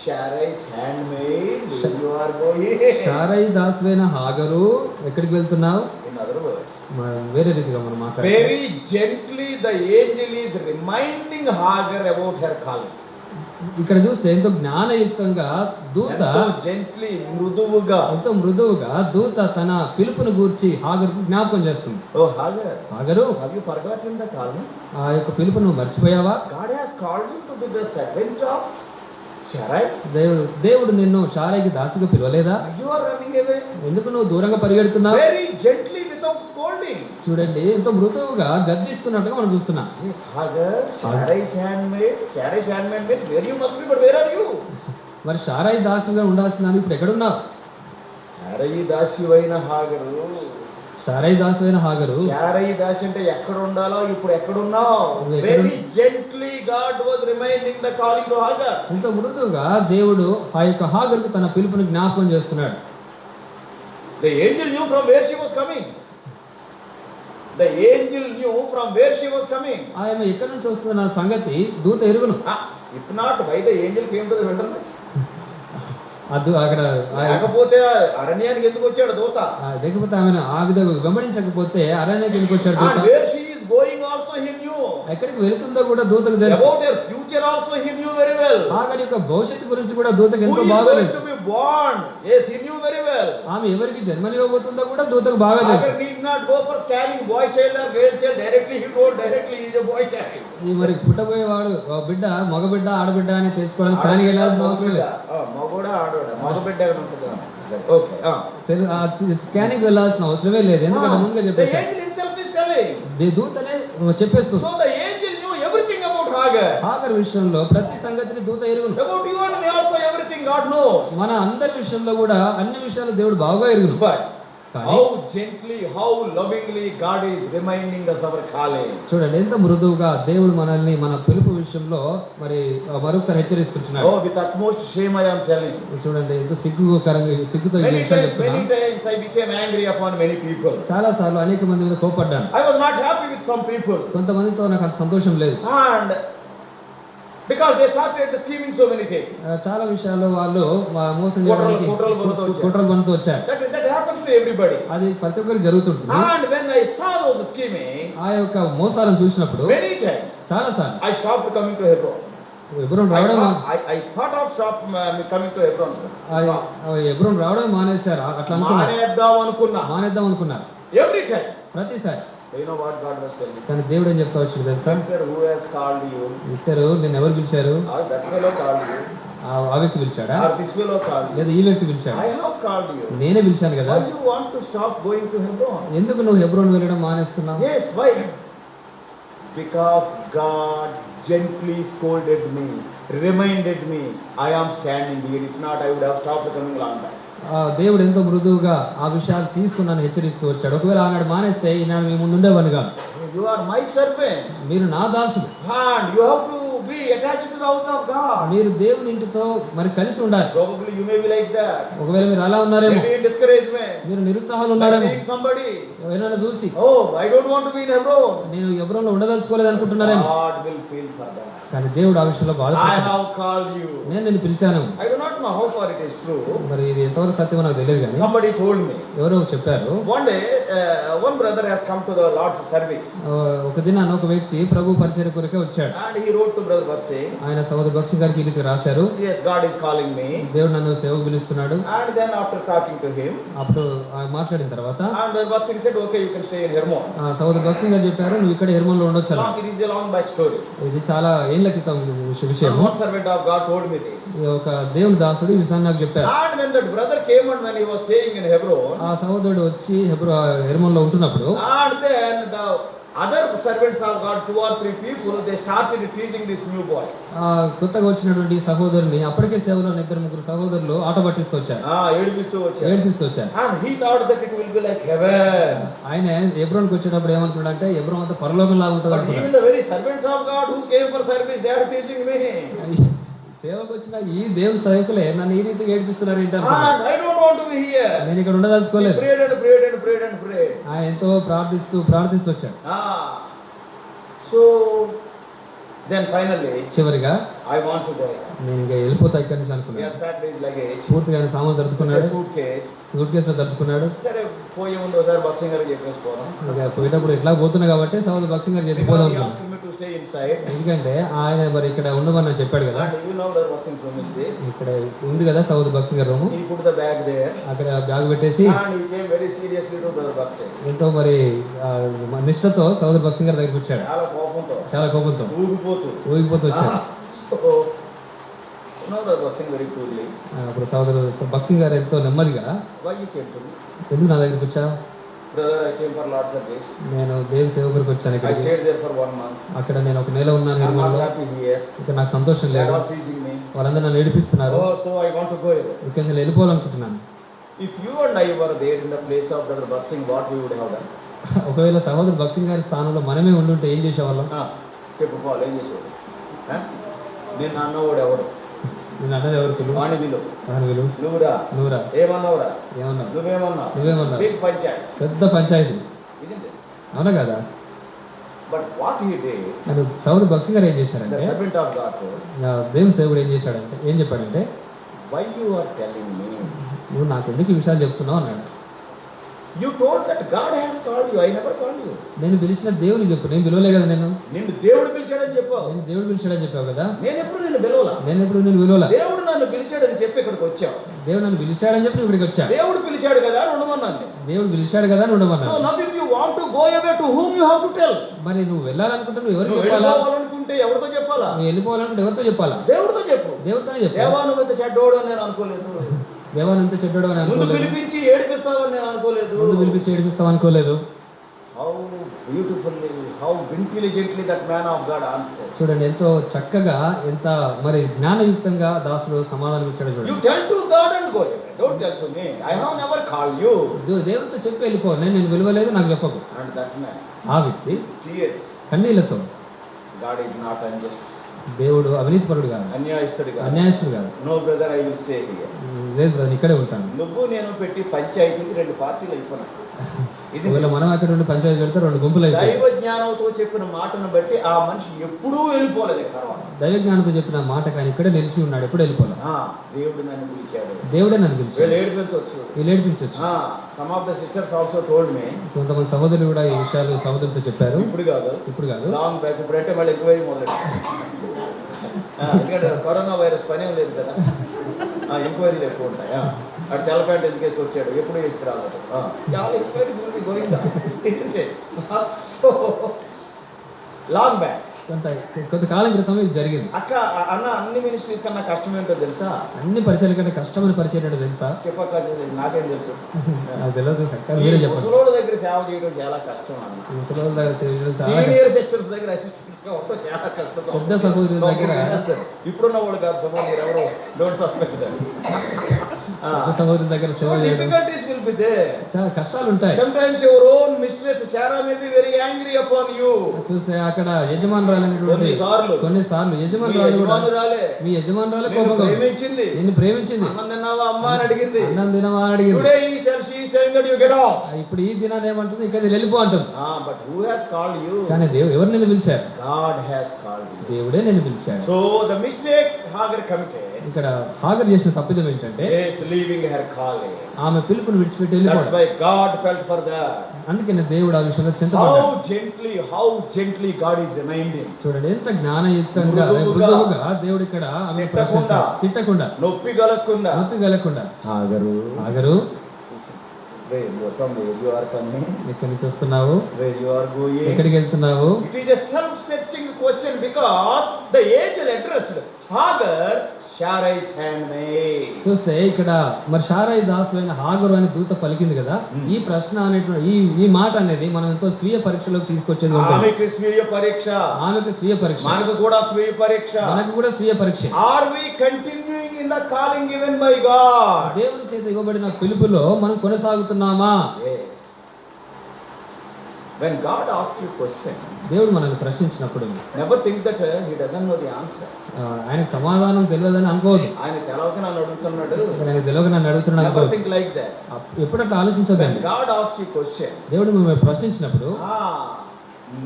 Sarai's handmaid, where you are going? షారయి దాసివైన హాగరు ఎక్కడికి వెళ్తున్నావు? In other words, వేరే రీతిగా మనం మాట్లాడాలి. very gently the angel is reminding Hagar about her calling. ఇక్కడ చూస్తే ఎంతో జ్ఞానయుక్తంగా దూత, ఎంతో gently, మృదువుగా, ఎంతో మృదువుగా దూత తన పిలుపును గూర్చి హాగరుకు జ్ఞాపకం చేస్తుంది. Oh Hagar, Hagar, have you forgotten the calling? ఆ యొక్క పిలుపు నువ్వు మర్చిపోయావా? God has called you to be the servant of Sarai. దేవుడు నిన్ను షారైకి దాసిగా పిలవలేదా? You are running away. ఎందుకు నువ్వు దూరంగా పరిగెడుతున్నావు? Very gently without scolding. చూడండి ఎంతో మృదువుగా గద్దిస్తున్నట్టుగా మనం చూస్తున్నాం. Yes, Hagar, Sarai's handmaid. Sarai's handmaid means where you must be, but where are you? మరి షారై దాసిగా ఉండాల్సిన ఇప్పుడు ఎక్కడున్నావు? Sarai దాసివైన హాగరు. షారై దాసివైన హాగరు. Sarai దాసి అంటే ఎక్కడ ఉండాలో ఇప్పుడు ఎక్కడున్నావు? Very gently God was reminding the calling to Hagar. ఎంతో మృదువుగా దేవుడు ఆ యొక్క హాగరుకు తన పిలుపుని జ్ఞాపకం చేస్తున్నాడు. The angel knew from where she was coming. The angel knew from where she was coming. ఆయన ఎక్కడి నుంచి వస్తున్న సంగతి దూత ఎరుగును. If not, why the angel came to the wilderness? అది అక్కడ లేకపోతే అరణ్యానికి ఎందుకు వచ్చాడు దూత? లేకపోతే ఆమెను ఆ విధంగా వెంబడించకపోతే అరణ్యానికి ఎందుకు వచ్చాడు దూత? And where she is going also he knew. ఎక్కడికి వెళ్తుందో కూడా దూతకు తెలుసు. About her future also he knew very well. ఆమె యొక్క భవిష్యత్తు గురించి కూడా దూతకు ఎంతో Who is బాగా going తెలుసు. to be born? Yes, he knew very well. ఆమె ఎవరికి జన్మనివ్వబోతుందో కూడా దూతకు బాగా తెలుసు. Agar need not go for scanning boy child or girl child, directly he told directly he is a boy child. ఈ మరి పుట్టబోయేవాడు బిడ్డ మగబిడ్డ ఆడబిడ్డ అని తెలుసుకోవడానికి స్కానింగ్ వెళ్ళాల్సిన అవసరం లేదు. మగోడా ఆడోడా? మగబిడ్డ ఉంటుంది. ఓకే, స్కానింగ్ వెళ్ళాల్సిన అవసరమే లేదు, ఎందుకంటే ముందుగా The చెప్పేసి angel himself is telling. దూతనే చెప్పేస్తుంది. So the angel knew everything about Hagar. Hagar విషయంలో ప్రతి సంగతిని దూత ఎరుగును. About you and me also everything God knows. మన అందరి విషయంలో కూడా అన్ని విషయాలు దేవుడు బాగా ఎరుగును. But కానీ how gently, how lovingly God is reminding us our calling. చూడండి ఎంత మృదువుగా దేవుడు మనల్ని మన పిలుపు విషయంలో మరి మరొకసారి హెచ్చరిస్తున్నాడు. Oh, with utmost shame I am telling. చూడండి ఎంతో సిగ్గుతో ఈ Many విషయం times చెప్తున్నాను. I became angry upon many people. చాలా సార్లు అనేక మంది మీద కోపడ్డాను. I was not happy with some people. కొంతమందితో నాకు అంత సంతోషం లేదు. And because they started scheming so many things. చాలా విషయాల్లో వాళ్ళు మోసం చేయడానికి కుట్రలు పనుతూ వచ్చారు. That happens to everybody. అది ప్రతి ఒక్కరికి జరుగుతుంటుంది. And when I saw those scheming, ఆ యొక్క మోసాలను చూసినప్పుడు many times చాలా సార్లు I stopped coming to Hebron. ఎబ్రోన్ రావడం I thought of stop coming to Hebron. ఎబ్రోన్ రావడం మానేశారు. అట్లా మానేద్దాం అనుకున్నారు Every time. ప్రతిసారి. You know what God was telling? కానీ దేవుడు ఏం చెప్తా వచ్చింది తెలుసా? Who has called you? ఇద్దరు నేను ఎవరు పిలిచారు? That fellow called you. ఆ వ్యక్తి పిలిచాడా? Or this fellow called you. లేదా ఈ వ్యక్తి పిలిచాడు? I have called you. నేనే పిలిచాను కదా. Why you want to stop going to Hebron? ఎందుకు నువ్వు హెబ్రోన్ వెళ్ళడం మానేస్తున్నావు? Yes, why? Because God gently scolded me, reminded me, I am standing here. If not, I would have stopped coming long time. దేవుడు ఎంతో మృదువుగా ఆ విషయాలు తీసుకున్నాను హెచ్చరిస్తూ వచ్చాడు. ఒకవేళ ఆనాడు మానేస్తే ఈనాడు మీ ముందు ఉండేవాడిని కాదు. You are my servant. మీరు నా దాసుడు. And you have to be attached to the house of God. మీరు దేవుని ఇంటితో మరి కలిసి ఉండాలి. Probably you may be like that. ఒకవేళ మీరు అలా ఉన్నారేమో. Maybe in discouragement. మీరు నిరుత్సాహంలో ఉన్నారేమో. Seeing somebody. ఎవరైనా చూసి, oh, I don't want to be in Hebron. నేను హెబ్రోన్లో ఉండదలుచుకోలేదు అనుకుంటున్నారేమో. God will feel for that. కానీ దేవుడు ఆ విషయంలో బాధపడతాడు. I have called you. నేను నిన్ను పిలిచాను. I do not know how far it is true. మరి ఇది ఎంతవరకు సత్యమో నాకు తెలియదు కానీ somebody told me. ఎవరో చెప్పారు. One day one brother has come to the Lord's service. ఒక దినాన ఒక వ్యక్తి ప్రభు పరిచర్య కొరకే వచ్చాడు. And he wrote to brother Vatsing. ఆయన సోదరు భక్సింగ్ గారికి ఇది రాశారు. Yes, God is calling me. దేవుడు నన్ను సేవకు పిలుస్తున్నాడు. And then after talking to him, అప్పుడు మాట్లాడిన తర్వాత and Vatsing said, okay, you can stay in Hermon. సోదరు భక్సింగ్ గారు చెప్పారు, నువ్వు ఇక్కడ హెర్మోన్లో ఉండొచ్చు. It is a long back story. ఇది చాలా ఏళ్ల క్రితం విషయం. One servant of God told me this. ఒక దేవుని దాసుడు ఈ విషయాన్ని నాకు చెప్పారు. And when that brother came and when he was staying in Hebron, ఆ సహోదరుడు వచ్చి హెర్మోన్లో ఉంటున్నప్పుడు, and then the other servants of God, 2 or 3 people, they started teasing this new boy. కొత్తగా వచ్చినటువంటి సహోదరుని అప్పటికే సేవలో 2-3 సహోదరులు ఆట పట్టిస్తూ వచ్చారు. ఏడిపిస్తూ వచ్చారు. And he thought that it will be like heaven. ఆయన హెబ్రోన్కి వచ్చినప్పుడు ఏమనుకున్నాడు అంటే హెబ్రోన్ అంతా పరలోకం లాగా ఉంటుంది అనుకున్నాడు. Even the very servants of God who came for service, they are teasing me. సేవకు వచ్చిన ఈ దేవుని సేవకులే నన్ను ఈ రీతిగా ఏడిపిస్తున్నారు ఏంటంటే, I don't want to be here. నేను ఇక్కడ ఉండదలుచుకోలేదు. ఆయన ఎంతో ప్రార్థిస్తూ వచ్చాడు. So then finally, చివరిగా I want to go. నేను ఇంకా వెళ్ళిపోతా ఇక్కడి నుంచి అనుకున్నాను. పూర్తిగా ఆయన సామాన్ దర్దుకున్నాడు. సూట్ కేసులో దర్దుకున్నాడు. సరే పోయే ముందు ఒకసారి బక్సింగ్ గారికి చెప్పేసుకోవడం. ఇక పోయేటప్పుడు ఎట్లా పోతున్నా కాబట్టి సౌదర్ బక్సింగ్ గారు చెప్పిపోదాం. ఎందుకంటే ఆయన మరి ఇక్కడ ఉండమని చెప్పాడు కదా. ఇక్కడ ఉంది కదా సౌదర్ బక్సింగ్ గారు రూమ్. అక్కడ బ్యాగ్ పెట్టేసి ఎంతో మరి నిష్ఠతో సౌదర్ బక్సింగ్ గారి దగ్గరికి వచ్చాడు. చాలా కోపంతో ఊగిపోతూ వచ్చాడు. అప్పుడు సోదరు బక్సింగ్ గారు ఎంతో నెమ్మదిగా, ఎందుకు నా దగ్గరికి వచ్చా? నేను దేవుని సేవ కొరకు వచ్చాను. అక్కడ నేను 1 నెల ఉన్నాను నిర్మల్లో. ఇక్కడ నాకు సంతోషం లేదు. వాళ్ళందరూ నన్ను ఏడిపిస్తున్నారు. ఇక్కడ నేను వెళ్ళిపోవాలనుకుంటున్నాను. ఒకవేళ సహోదరు బక్సింగ్ గారి స్థానంలో మనమే ఉండుంటే ఏం చేసేవాళ్ళం? నేను అన్నవాడు ఎవరు? నేను అన్నది ఎవరు? నువ్వురా. ఏమన్నావురా? ఏమన్నావు? నువ్వేమన్నావు? పెద్ద పంచాయతీ, అవునా కదా? బట్ సౌదర్ బక్సింగ్ గారు ఏం చేశారంటే, దేవుని సేవకుడు ఏం చెప్పాడంటే why you are telling me? నువ్వు నాకు ఎందుకు ఈ విషయాలు చెప్తున్నావు అన్నాడు. You told that God has called you, I never called you. నేను పిలిచిన దేవుని చెప్పు, నేను పిలవలే కదా. నిన్ను దేవుడు పిలిచాడని చెప్పావు. నేను దేవుడు పిలిచాడని చెప్పావు కదా. నేను ఎప్పుడు నిన్ను పిలవలా. నేను ఎప్పుడు నేను పిలవలా. దేవుడు నన్ను పిలిచాడని చెప్పి ఇక్కడికి వచ్చావు. దేవుడు నన్ను పిలిచాడని చెప్పి ఇక్కడికి వచ్చా. దేవుడు పిలిచాడు కదా అని ఉండమన్నాను. దేవుడు పిలిచాడు కదా అని ఉండమన్నాను. So now if you want to go away, to whom you have to tell? మరి నువ్వు వెళ్ళాలనుకుంటే నువ్వు ఎవరికి నువ్వు చెప్పాలా? వెళ్ళాలనుకుంటే ఎవరితో చెప్పాలా? నువ్వు వెళ్ళిపోవాలనుకుంటే ఎవరితో చెప్పాలా? దేవుడితో చెప్పు. దేవుడితోనే చెప్పు. దేవా నువ్వు ఇంత చెడ్డోడు అని నేను అనుకోలేదు. దేవానంత చెడ్డోడు అని ముందు అనుకోలేదు. పిలిపించి ఏడిపిస్తావని నేను అనుకోలేదు. ముందు పిలిపించి ఏడిపిస్తావు అనుకోలేదు. How beautifully, how intelligently that man of God answered. చూడండి ఎంతో చక్కగా, ఎంత మరి జ్ఞానయుక్తంగా దాసుడు సమాధానం ఇచ్చాడు. You చూడండి, tell to God and go away. Don't tell to me. I have never called you. దేవుడితో చెప్పి వెళ్ళిపో, నేను విలువలేదు నాకు చెప్పకు. And that man, ఆ వ్యక్తి tears. కన్నీళ్లతో, God is not unjust. దేవుడు అవినీతిపరుడు కాదు, అన్యాయస్తుడు కాదు. అన్యాయస్తుడు కాదు. No brother, I will stay here. లేదు బ్రదర్, ఇక్కడే ఉంటాను. నువ్వు నేను పెట్టి పంచాయతీకి 2 పార్టీలు అయిపోయినా. ఇది ఒకవేళ మనం అక్కడ 2 పంచాయతీ పెడితే 2 గుంపులు అయిపోయి. దైవ జ్ఞానంతో చెప్పిన మాటను బట్టి ఆ మనిషి ఎప్పుడూ వెళ్ళిపోలేదు తర్వాత. దైవ జ్ఞానంతో చెప్పిన మాట కానీ ఇక్కడే నిలిచి ఉన్నాడు, ఎప్పుడు వెళ్ళిపోలేదు. దేవుడు నన్ను పిలిచాడు. దేవుడే నన్ను పిలిచాడు. వీళ్ళు ఏడిపించవచ్చు. వీళ్ళు ఏడిపించవచ్చు. Some of the sisters also told me. కొంతమంది సహోదరులు కూడా ఈ విషయాలు సహోదరులతో చెప్పారు. ఇప్పుడు కాదు, ఇప్పుడు కాదు, లాంగ్ బ్యాక్. ఇప్పుడంటే మళ్ళీ ఎంక్వైరీ మొదలెట్టు. ఎందుకంటే కరోనా వైరస్ పని లేదు కదా, ఎంక్వైరీలు ఎక్కువ ఉంటాయి. అటు తెల్లపేట ఎందుకేసి వచ్చాడు, ఎప్పుడు వేసుకురాలేదు. చాలా ఎంక్వైరీస్ గోయిందా. లాంగ్ బ్యాక్ కొంతకాలం క్రితం ఇది జరిగింది. అక్క అన్న అన్ని మినిస్ట్రీస్ కన్నా కష్టం ఏంటో తెలుసా? అన్ని పరిచయాల కంటే కష్టమైన పరిచయం ఏంటో తెలుసా? చెప్పక నాకేం తెలుసు. నాకు తెలియదు, మీరే చెప్పండి. ముసలోళ్ళ దగ్గర సేవ చేయడం చాలా కష్టం అన్న. ముసలోళ్ళ దగ్గర చేయడం చాలా సీనియర్ సిస్టర్స్ దగ్గర అసిస్టెంట్స్ గా ఉండడం చాలా కష్టం. పెద్ద సహోదరుల దగ్గర, ఇప్పుడున్న వాళ్ళు కాదు సహోదరు, ఎవరో డోంట్ సస్పెక్ట్ దట్. సహోదరుల దగ్గర సేవ చేయడం difficulties will be there. చాలా కష్టాలు ఉంటాయి. Sometimes your own mistress Sarah may be very angry upon you. చూస్తే అక్కడ యజమానురాలైనటువంటి కొన్నిసార్లు యజమానురాలు కూడా మీ యజమానురాలు కోపంగా ప్రేమించింది, నిన్ను ప్రేమించింది, అన్నం తిన్నావా అమ్మా అని అడిగింది, అన్నం తినవా అని అడిగింది. Today she is saying that you get off. ఇప్పుడు ఈ దినాన్ని ఏమంటుంది, ఇక్కడ వెళ్ళిపో అంటుంది. But who has called you? కానీ ఎవరు నిన్ను పిలిచారు? God has called you. దేవుడే నిన్ను పిలిచాడు. So the mistake Hagar committed, ఇక్కడ హాగర్ చేసిన తప్పిదం ఏంటంటే is leaving her calling. ఆమె పిలుపుని విడిచిపెట్టి That's వెళ్ళిపోవడం. why God felt for that. అందుకని దేవుడు ఆ విషయంలో చింతపడ్డాడు. How gently God is reminding. చూడండి ఎంత జ్ఞానయుక్తంగా, మృదువుగా దేవుడు ఇక్కడ ఆమె ప్రశ్నిస్తాడు. తిట్టకుండా, నొప్పి కలగకుండా. హాగరు Where you are coming? ఎక్కడి నుంచి వస్తున్నావు? Where you are going? ఎక్కడికి వెళ్తున్నావు? It is a self-searching question because the angel addressed Hagar, Sarai's handmaid. చూస్తే ఇక్కడ మరి షారై దాసులైన హాగరు అని దూత పలికింది కదా. ఈ ప్రశ్న అనేటువంటి ఈ మాట అనేది మనం ఎంతో స్వీయ పరీక్షలోకి తీసుకొచ్చేది ఉంటుంది. ఆమెకు స్వీయ పరీక్ష, మనకు కూడా స్వీయ పరీక్ష. Are we continuing in the calling given by God? దేవుని చేత ఇవ్వబడిన పిలుపులో మనం కొనసాగుతున్నామా? Yes. When God asks you question, దేవుడు మనల్ని ప్రశ్నించినప్పుడు never think that he doesn't know the answer. ఆయనకు సమాధానం తెలియదని అనుకోవద్దు. ఆయన తెలవక నన్ను అడుగుతున్నాడు, ఆయన తెలియక నన్ను అడుగుతున్నాడు. Never think like that. ఎప్పుడు అట్లా ఆలోచించదండి. When God asks you question, దేవుడు మిమ్మల్ని ప్రశ్నించినప్పుడు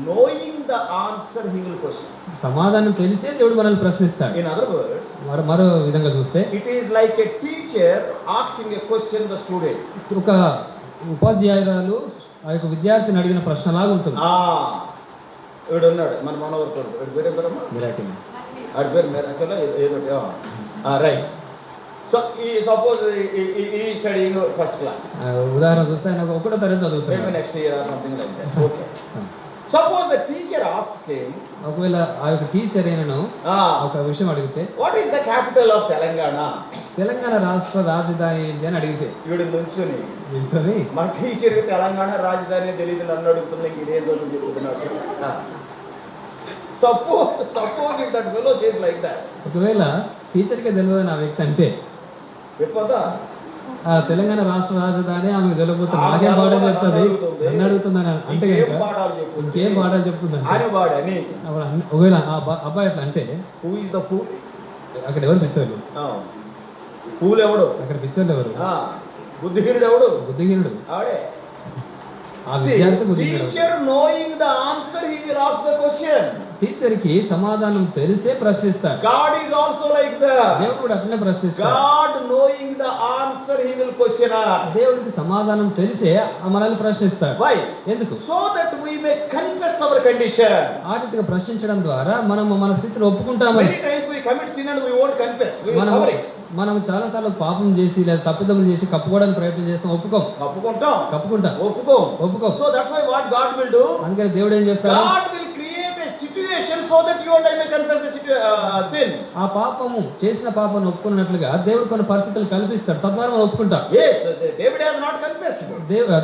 knowing the answer he will question. సమాధానం తెలిసే దేవుడు మనల్ని ప్రశ్నిస్తాడు. In other words, మరో విధంగా చూస్తే it is like a teacher asking a question the student. ఒక ఉపాధ్యాయురాలు ఆ యొక్క విద్యార్థిని అడిగిన ప్రశ్నలాగా ఉంటుంది. వీడు ఉన్నాడు మన మనవరు కొడుకు, వీడి పేరు ఏంటమ్మా? మిరాకిల్. వాడి పేరు మిరాకిల్ ఏదో రైట్. సో ఈ సపోజ్ ఈ స్టడీయింగ్ ఫస్ట్ క్లాస్, ఉదాహరణ చూస్తే ఆయన ఒకటో తరగతి చదువుతాడు, next year or something like that. Okay, suppose the teacher asks him, ఒకవేళ ఆ యొక్క టీచర్ అయినను ఒక విషయం అడిగితే, what is the capital of Telangana? Telangana రాష్ట్ర రాజధాని ఏంటి అని అడిగితే, వీడు నుంచుని మా టీచర్ తెలంగాణ రాజధాని తెలియదు నన్ను అడుగుతుంది, ఇదేదో చెప్తున్నాడు. Suppose if that fellow says like that, ఒకవేళ టీచర్కే తెలియదు నా వ్యక్తి అంటే చెప్పదా ఆ తెలంగాణ రాష్ట్ర రాజధాని ఆమెకు తెలియబోతుంది, నాకే పాఠం చెప్తుంది నన్ను అడుగుతుందని అంటే ఇంకేం పాఠాలు చెప్తుందని. ఒకవేళ అబ్బాయి అట్లా అంటే, హూ ఇస్ ద ఫూల్? అక్కడ ఎవరు పిచ్చోళ్ళు? ఫూల్ ఎవడు? అక్కడ పిచ్చోళ్ళు ఎవరు? బుద్ధిహీనుడు ఎవడు? బుద్ధిహీనుడు ఆడే. ఆ విద్యార్థి బుద్ధిహీనుడు. Teacher knowing the answer he will will ask the question. Teacher కి సమాధానం తెలిసే ప్రశ్నిస్తారు. God is also like that. దేవుడు కూడా అట్లనే ప్రశ్నిస్తాడు. God knowing the answer, he will question us. దేవుడికి సమాధానం తెలిసే మనల్ని ప్రశ్నిస్తాడు. Why? ఎందుకు? So that we may confess our condition. ఆ రీతిగా ప్రశ్నించడం ద్వారా మనం మన స్థితిని ఒప్పుకుంటామని. Many times we commit sin and we won't confess. We will cover it. మనం చాలా సార్లు పాపం చేసి లేదా తప్పిదములు చేసి కప్పుకోవడానికి ప్రయత్నం చేస్తాం, ఒప్పుకోం. ఒప్పుకోం. So that's why what God will do? అందుకని దేవుడు ఏం చేస్తాడు? God will create a situation so that you and I may confess the sin. ఆ పాపము చేసిన పాపాన్ని ఒప్పుకున్నట్లుగా దేవుడు కొన్ని పరిస్థితులు కల్పిస్తాడు, తద్వారా మనం ఒప్పుకుంటాం. Yes, David has not confessed.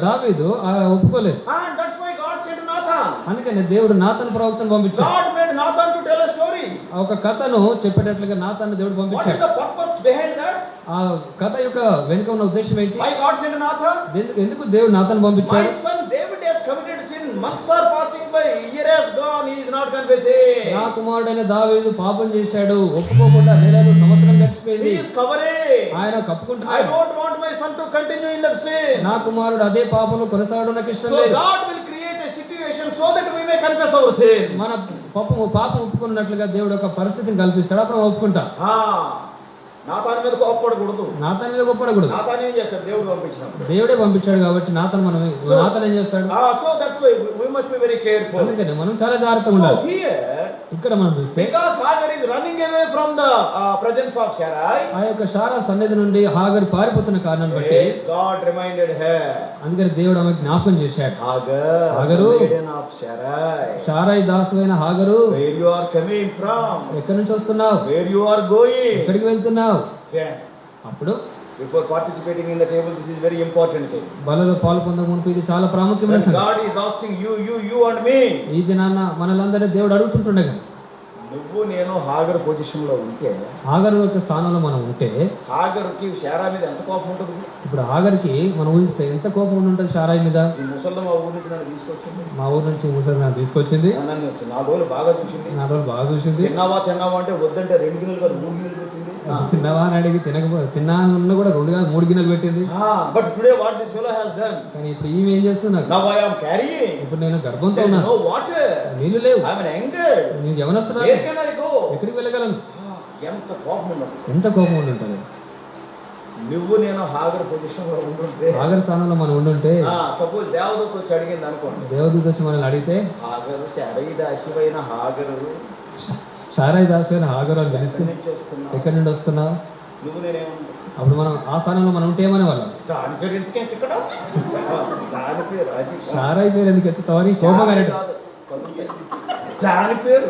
దావీదు ఒప్పుకోలేదు. And that's why God said to Nathan. అందుకని దేవుడు నాతాను ప్రవక్తను పంపించాడు. God made Nathan to tell a story. ఒక కథను చెప్పేటట్లుగా నాతాను దేవుడు What is పంపించాడు. the purpose behind that? ఆ కథ యొక్క వెనుక ఉన్న ఉద్దేశం ఏంటి? Why God sent Nathan? ఎందుకు దేవుడు నాతాను పంపించాడు? My son David has committed sin. Months are passing by. Year has gone. He is not confessing. నా కుమారుడైన దావీదు పాపం చేశాడు, ఒప్పుకోకుండా నెలలు సంవత్సరం గడిచిపోయింది. He is covering. ఆయన I కప్పుకుంటున్నాడు. don't want my son to continue in that sin. నా కుమారుడు అదే పాపంలో కొనసాగడం నాకు ఇష్టం So లేదు. God will create a situation so that we may confess our sin. మన పాపం ఒప్పుకున్నట్లుగా దేవుడు ఒక పరిస్థితిని కల్పిస్తాడు, అప్పుడు మనం ఒప్పుకుంటాం. నాతాను మీద కోపపడకూడదు. నాతాను మీద కోపపడకూడదు. నాతాను ఏం చేస్తాడు? దేవుడు పంపించినప్పుడు దేవుడే పంపించాడు కాబట్టి నాతాను ఏం చేస్తాడు? So that's why we must be very careful. అందుకని మనం చాలా జాగ్రత్తగా ఉండాలి. So here, ఇక్కడ మనం చూస్తే because Hagar is running away from the presence of Sarai, ఆ యొక్క శారా సన్నిధి నుండి హాగరు పారిపోతున్న కారణం బట్టి God reminded her. అందుకని దేవుడు ఆమె జ్ఞాపకం చేశాడు. హాగరు, maiden of Sarai, Sarai దాసువైన Hagar, where you are coming from? ఎక్కడి నుంచి వస్తున్నావు? Where you are going? ఎక్కడికి వెళ్తున్నావు? Yeah. అప్పుడు Before participating in the table, this is very important thing. బలలో పాలు పొందక మునుపు ఇది చాలా ప్రాముఖ్యమైన When సంగతి. God is asking you and me. ఈ దినాన్న మనలందరినీ దేవుడు అడుగుతుంటుండగా, నువ్వు నేను హాగర్ పొజిషన్ లో ఉంటే, హాగరు యొక్క స్థానంలో మనం ఉంటే, హాగర్కి శారా మీద ఎంత కోపం ఉంటుంది? ఇప్పుడు హాగర్కి మనం ఊహిస్తే ఎంత కోపం ఉంటుంది శారాయి మీద. ఈ ముసల్లా మా ఊరి నుంచి నన్ను తీసుకొచ్చింది, మా ఊరు నుంచి ముసలి నన్ను తీసుకొచ్చింది, నన్ను 4 రోజులు బాగా చూసింది, 4 రోజులు బాగా చూసింది, తిన్నావా అంటే వద్దంటే 2 గిన్నెలు కాదు 3 గిన్నెలు పెట్టింది. తిన్నావా అని అడిగి తిన్నాను కూడా 2 కాదు 3 గిన్నెలు పెట్టింది. But today what this fellow has done? కానీ ఇప్పుడు ఈమె ఏం చేస్తున్నారు? Now I am carrying. ఇప్పుడు నేను గర్భంతో ఉన్నాను. నో వాటర్, నీళ్లు లేవు. I am younger. నేను యవనస్తున్నా. Where can I go? ఎక్కడికి వెళ్ళగలను? ఎంత కోపం ఉన్నది, ఎంత కోపం ఉంటుంది. నువ్వు నేను హాగర్ పొజిషన్ లో ఉండుంటే, హాగర్ స్థానంలో మనం ఉండుంటే, సపోజ్ దేవదూత వచ్చి అడిగింది అనుకోండి, దేవదూత వచ్చి మనల్ని అడిగితే, హాగరు శారయి దాసివైన హాగరు, శారాయి దాసివైన హాగరు అని పిలిస్తే, ఎక్కడి నుండి వస్తున్నావు? నువ్వు నేనేమన్నా? అప్పుడు మనం ఆ స్థానంలో మనం ఉంటే ఏమనే వాళ్ళం? దాని పేరు ఎందుకు ఇక్కడ? దాని పేరు అది శారాయి పేరు ఎందుకు ఎత్తుతావని కోపంగా దాని పేరు,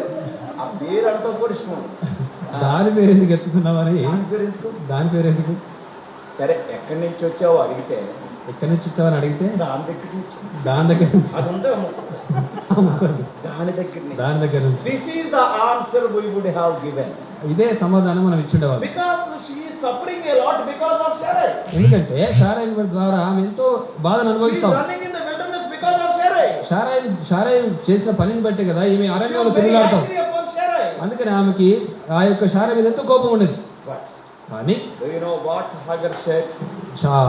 ఆ పేరు అంటూ కూడా ఇష్టం. దాని పేరు ఎందుకు ఎత్తుకున్నావని. దాని పేరు ఎందుకు? సరే, ఎక్కడి నుంచి వచ్చావో అడిగితే, ఎక్కడి నుంచి వచ్చావని అడిగితే, దాని దగ్గర నుంచి, దాని దగ్గర నుంచి, అది ఉందా దాని దగ్గర నుంచి. This is the answer we would have given. ఇదే సమాధానం మనం ఇచ్చిండేవాళ్ళం. Because she is suffering a lot because of Sarai. ఎందుకంటే శారాయి ద్వారా ఆమె ఎంతో బాధను అనుభవిస్తాం. She is running in the wilderness because of Sarai. Sarai చేసిన పనిని బట్టి కదా ఈమె అరణ్యంలో తిరుగులాడతాం. అందుకని ఆమెకి ఆ యొక్క శారాయి మీద ఎంతో కోపం ఉండేది. కానీ do you know what Hagar said?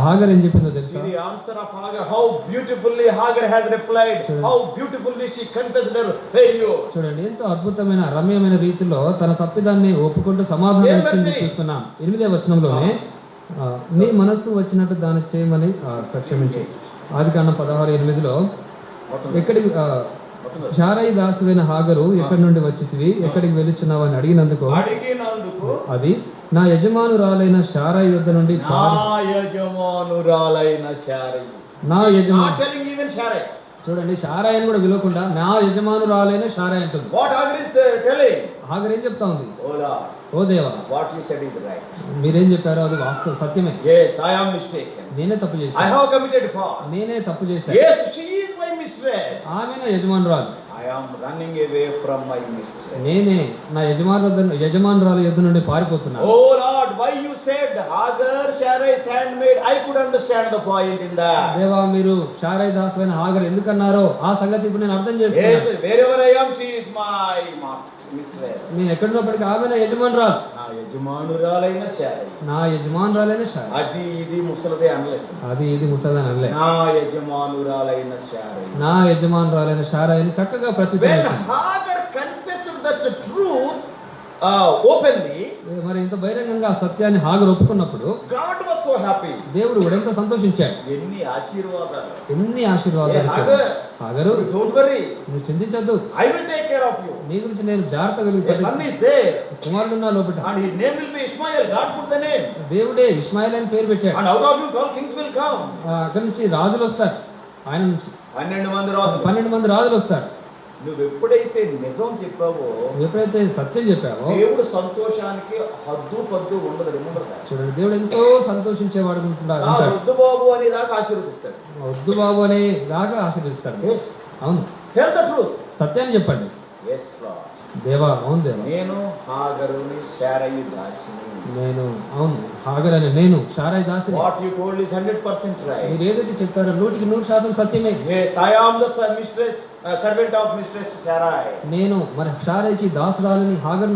Hagar ఏం చెప్పిందో తెలుసా? The answer of Hagar, how beautifully Hagar has replied, how beautifully she confessed her failure. చూడండి, ఎంతో అద్భుతమైన రమ్యమైన రీతిలో తన తప్పిదాన్ని ఒప్పుకుంటూ సమాధానం ఇచ్చింది చూస్తున్నాం. 8వ వచనంలోనే, నీ మనస్సు వచ్చినట్టు దాన్ని చేయమని క్షమించు. ఆదికాండం 16:8లో, ఎక్కడికి శారాయి దాసువైన హాగరు ఎక్కడి నుండి వచ్చితివి, ఎక్కడికి వెళ్ళుచున్నావు అని అడిగినందుకు అది నా యజమానురాలైన శారాయి యొద్ద నుండి. చూడండి, శారాయి అని కూడా పిలవకుండా నా యజమానురాలైన శారాయి అంటుంది. హాగర్ ఏం చెప్తా ఉంది? ఓ దేవా, మీరేం చెప్పారో అది వాస్తవం, సత్యమే. నేనే తప్పు చేశాను. నేనే తప్పు చేశాను. ఆమె నా యజమానురాలు. నేనే నా యజమానురాలు యొద్ద నుండి పారిపోతున్నాను. Oh Lord, why you said Hagar, Sarai's handmaid? I could understand the point in that. దేవా, మీరు శారాయి దాసువైన హాగర్ ఎందుకన్నారో ఆ సంగతి ఇప్పుడు నేను అర్థం చేస్తున్నాను. Yes, wherever I am, she is my master. mistress. నేను ఎక్కడున్నప్పటికీ ఆమె నా యజమానురాలు. నా యజమానురాలైన శారయి. నా యజమానురాలైన శారయి. అది ఇది ముసలదే అనలేదు. అది ఇది ముసలని అనలే. నా యజమానురాలైన శారయి. నా యజమానురాలైన శారయిని చక్కగా When ప్రతిపాదించింది. Hagar confessed that the truth openly, మరి ఇంత బహిరంగంగా ఆ సత్యాన్ని హాగరు ఒప్పుకున్నప్పుడు God was so happy. దేవుడు కూడా ఎంతో సంతోషించాడు. ఎన్ని ఆశీర్వాదాలు. ఎన్ని ఆశీర్వాదాలు Hey, ఇచ్చాడు. Hagar, Hagar don't worry. నువ్వు చింతించద్దు, I will take care of you. నీ గురించి నేను జాగ్రత్తగా A son is there కుమారుడు నా లోపల. and his name will be Ishmael. God put the name. దేవుడే ఇష్మాయిల్ అని పేరు పెట్టాడు. And out of you 12 kings will come. అక్కడి నుంచి రాజులు వస్తారు. ఆయన నుంచి 12 మంది రాజులు. 12 మంది రాజులు వస్తారు. నువ్వు ఎప్పుడైతే నిజం చెప్పావో, ఎప్పుడైతే సత్యం చెప్పావో దేవుడు సంతోషానికి హద్దు పద్దు ఉండదు. Remember that. చూడండి, దేవుడు ఎంతో సంతోషించేవాడు ఉంటున్నాడు. నా వద్దు బాబు అని దాకా ఆశీర్వదిస్తాడు. వద్దు బాబు అనే దాకా ఆశీర్వదిస్తాడు. Yes. అవును, Tell the truth. సత్యాన్ని చెప్పండి. Yes, Lord. దేవా, అవును దేవా, నేను హాగరుని శారయి దాసిని. నేను, అవును హాగర్ అని నేను శారయి దాసిని. What you told is 100% right. మీరు ఏదైతే చెప్పారో 100% సత్యమే. Yes, I am the mistress, servant of mistress Sarai. నేను మరి శారయికి దాసురాలని హాగర్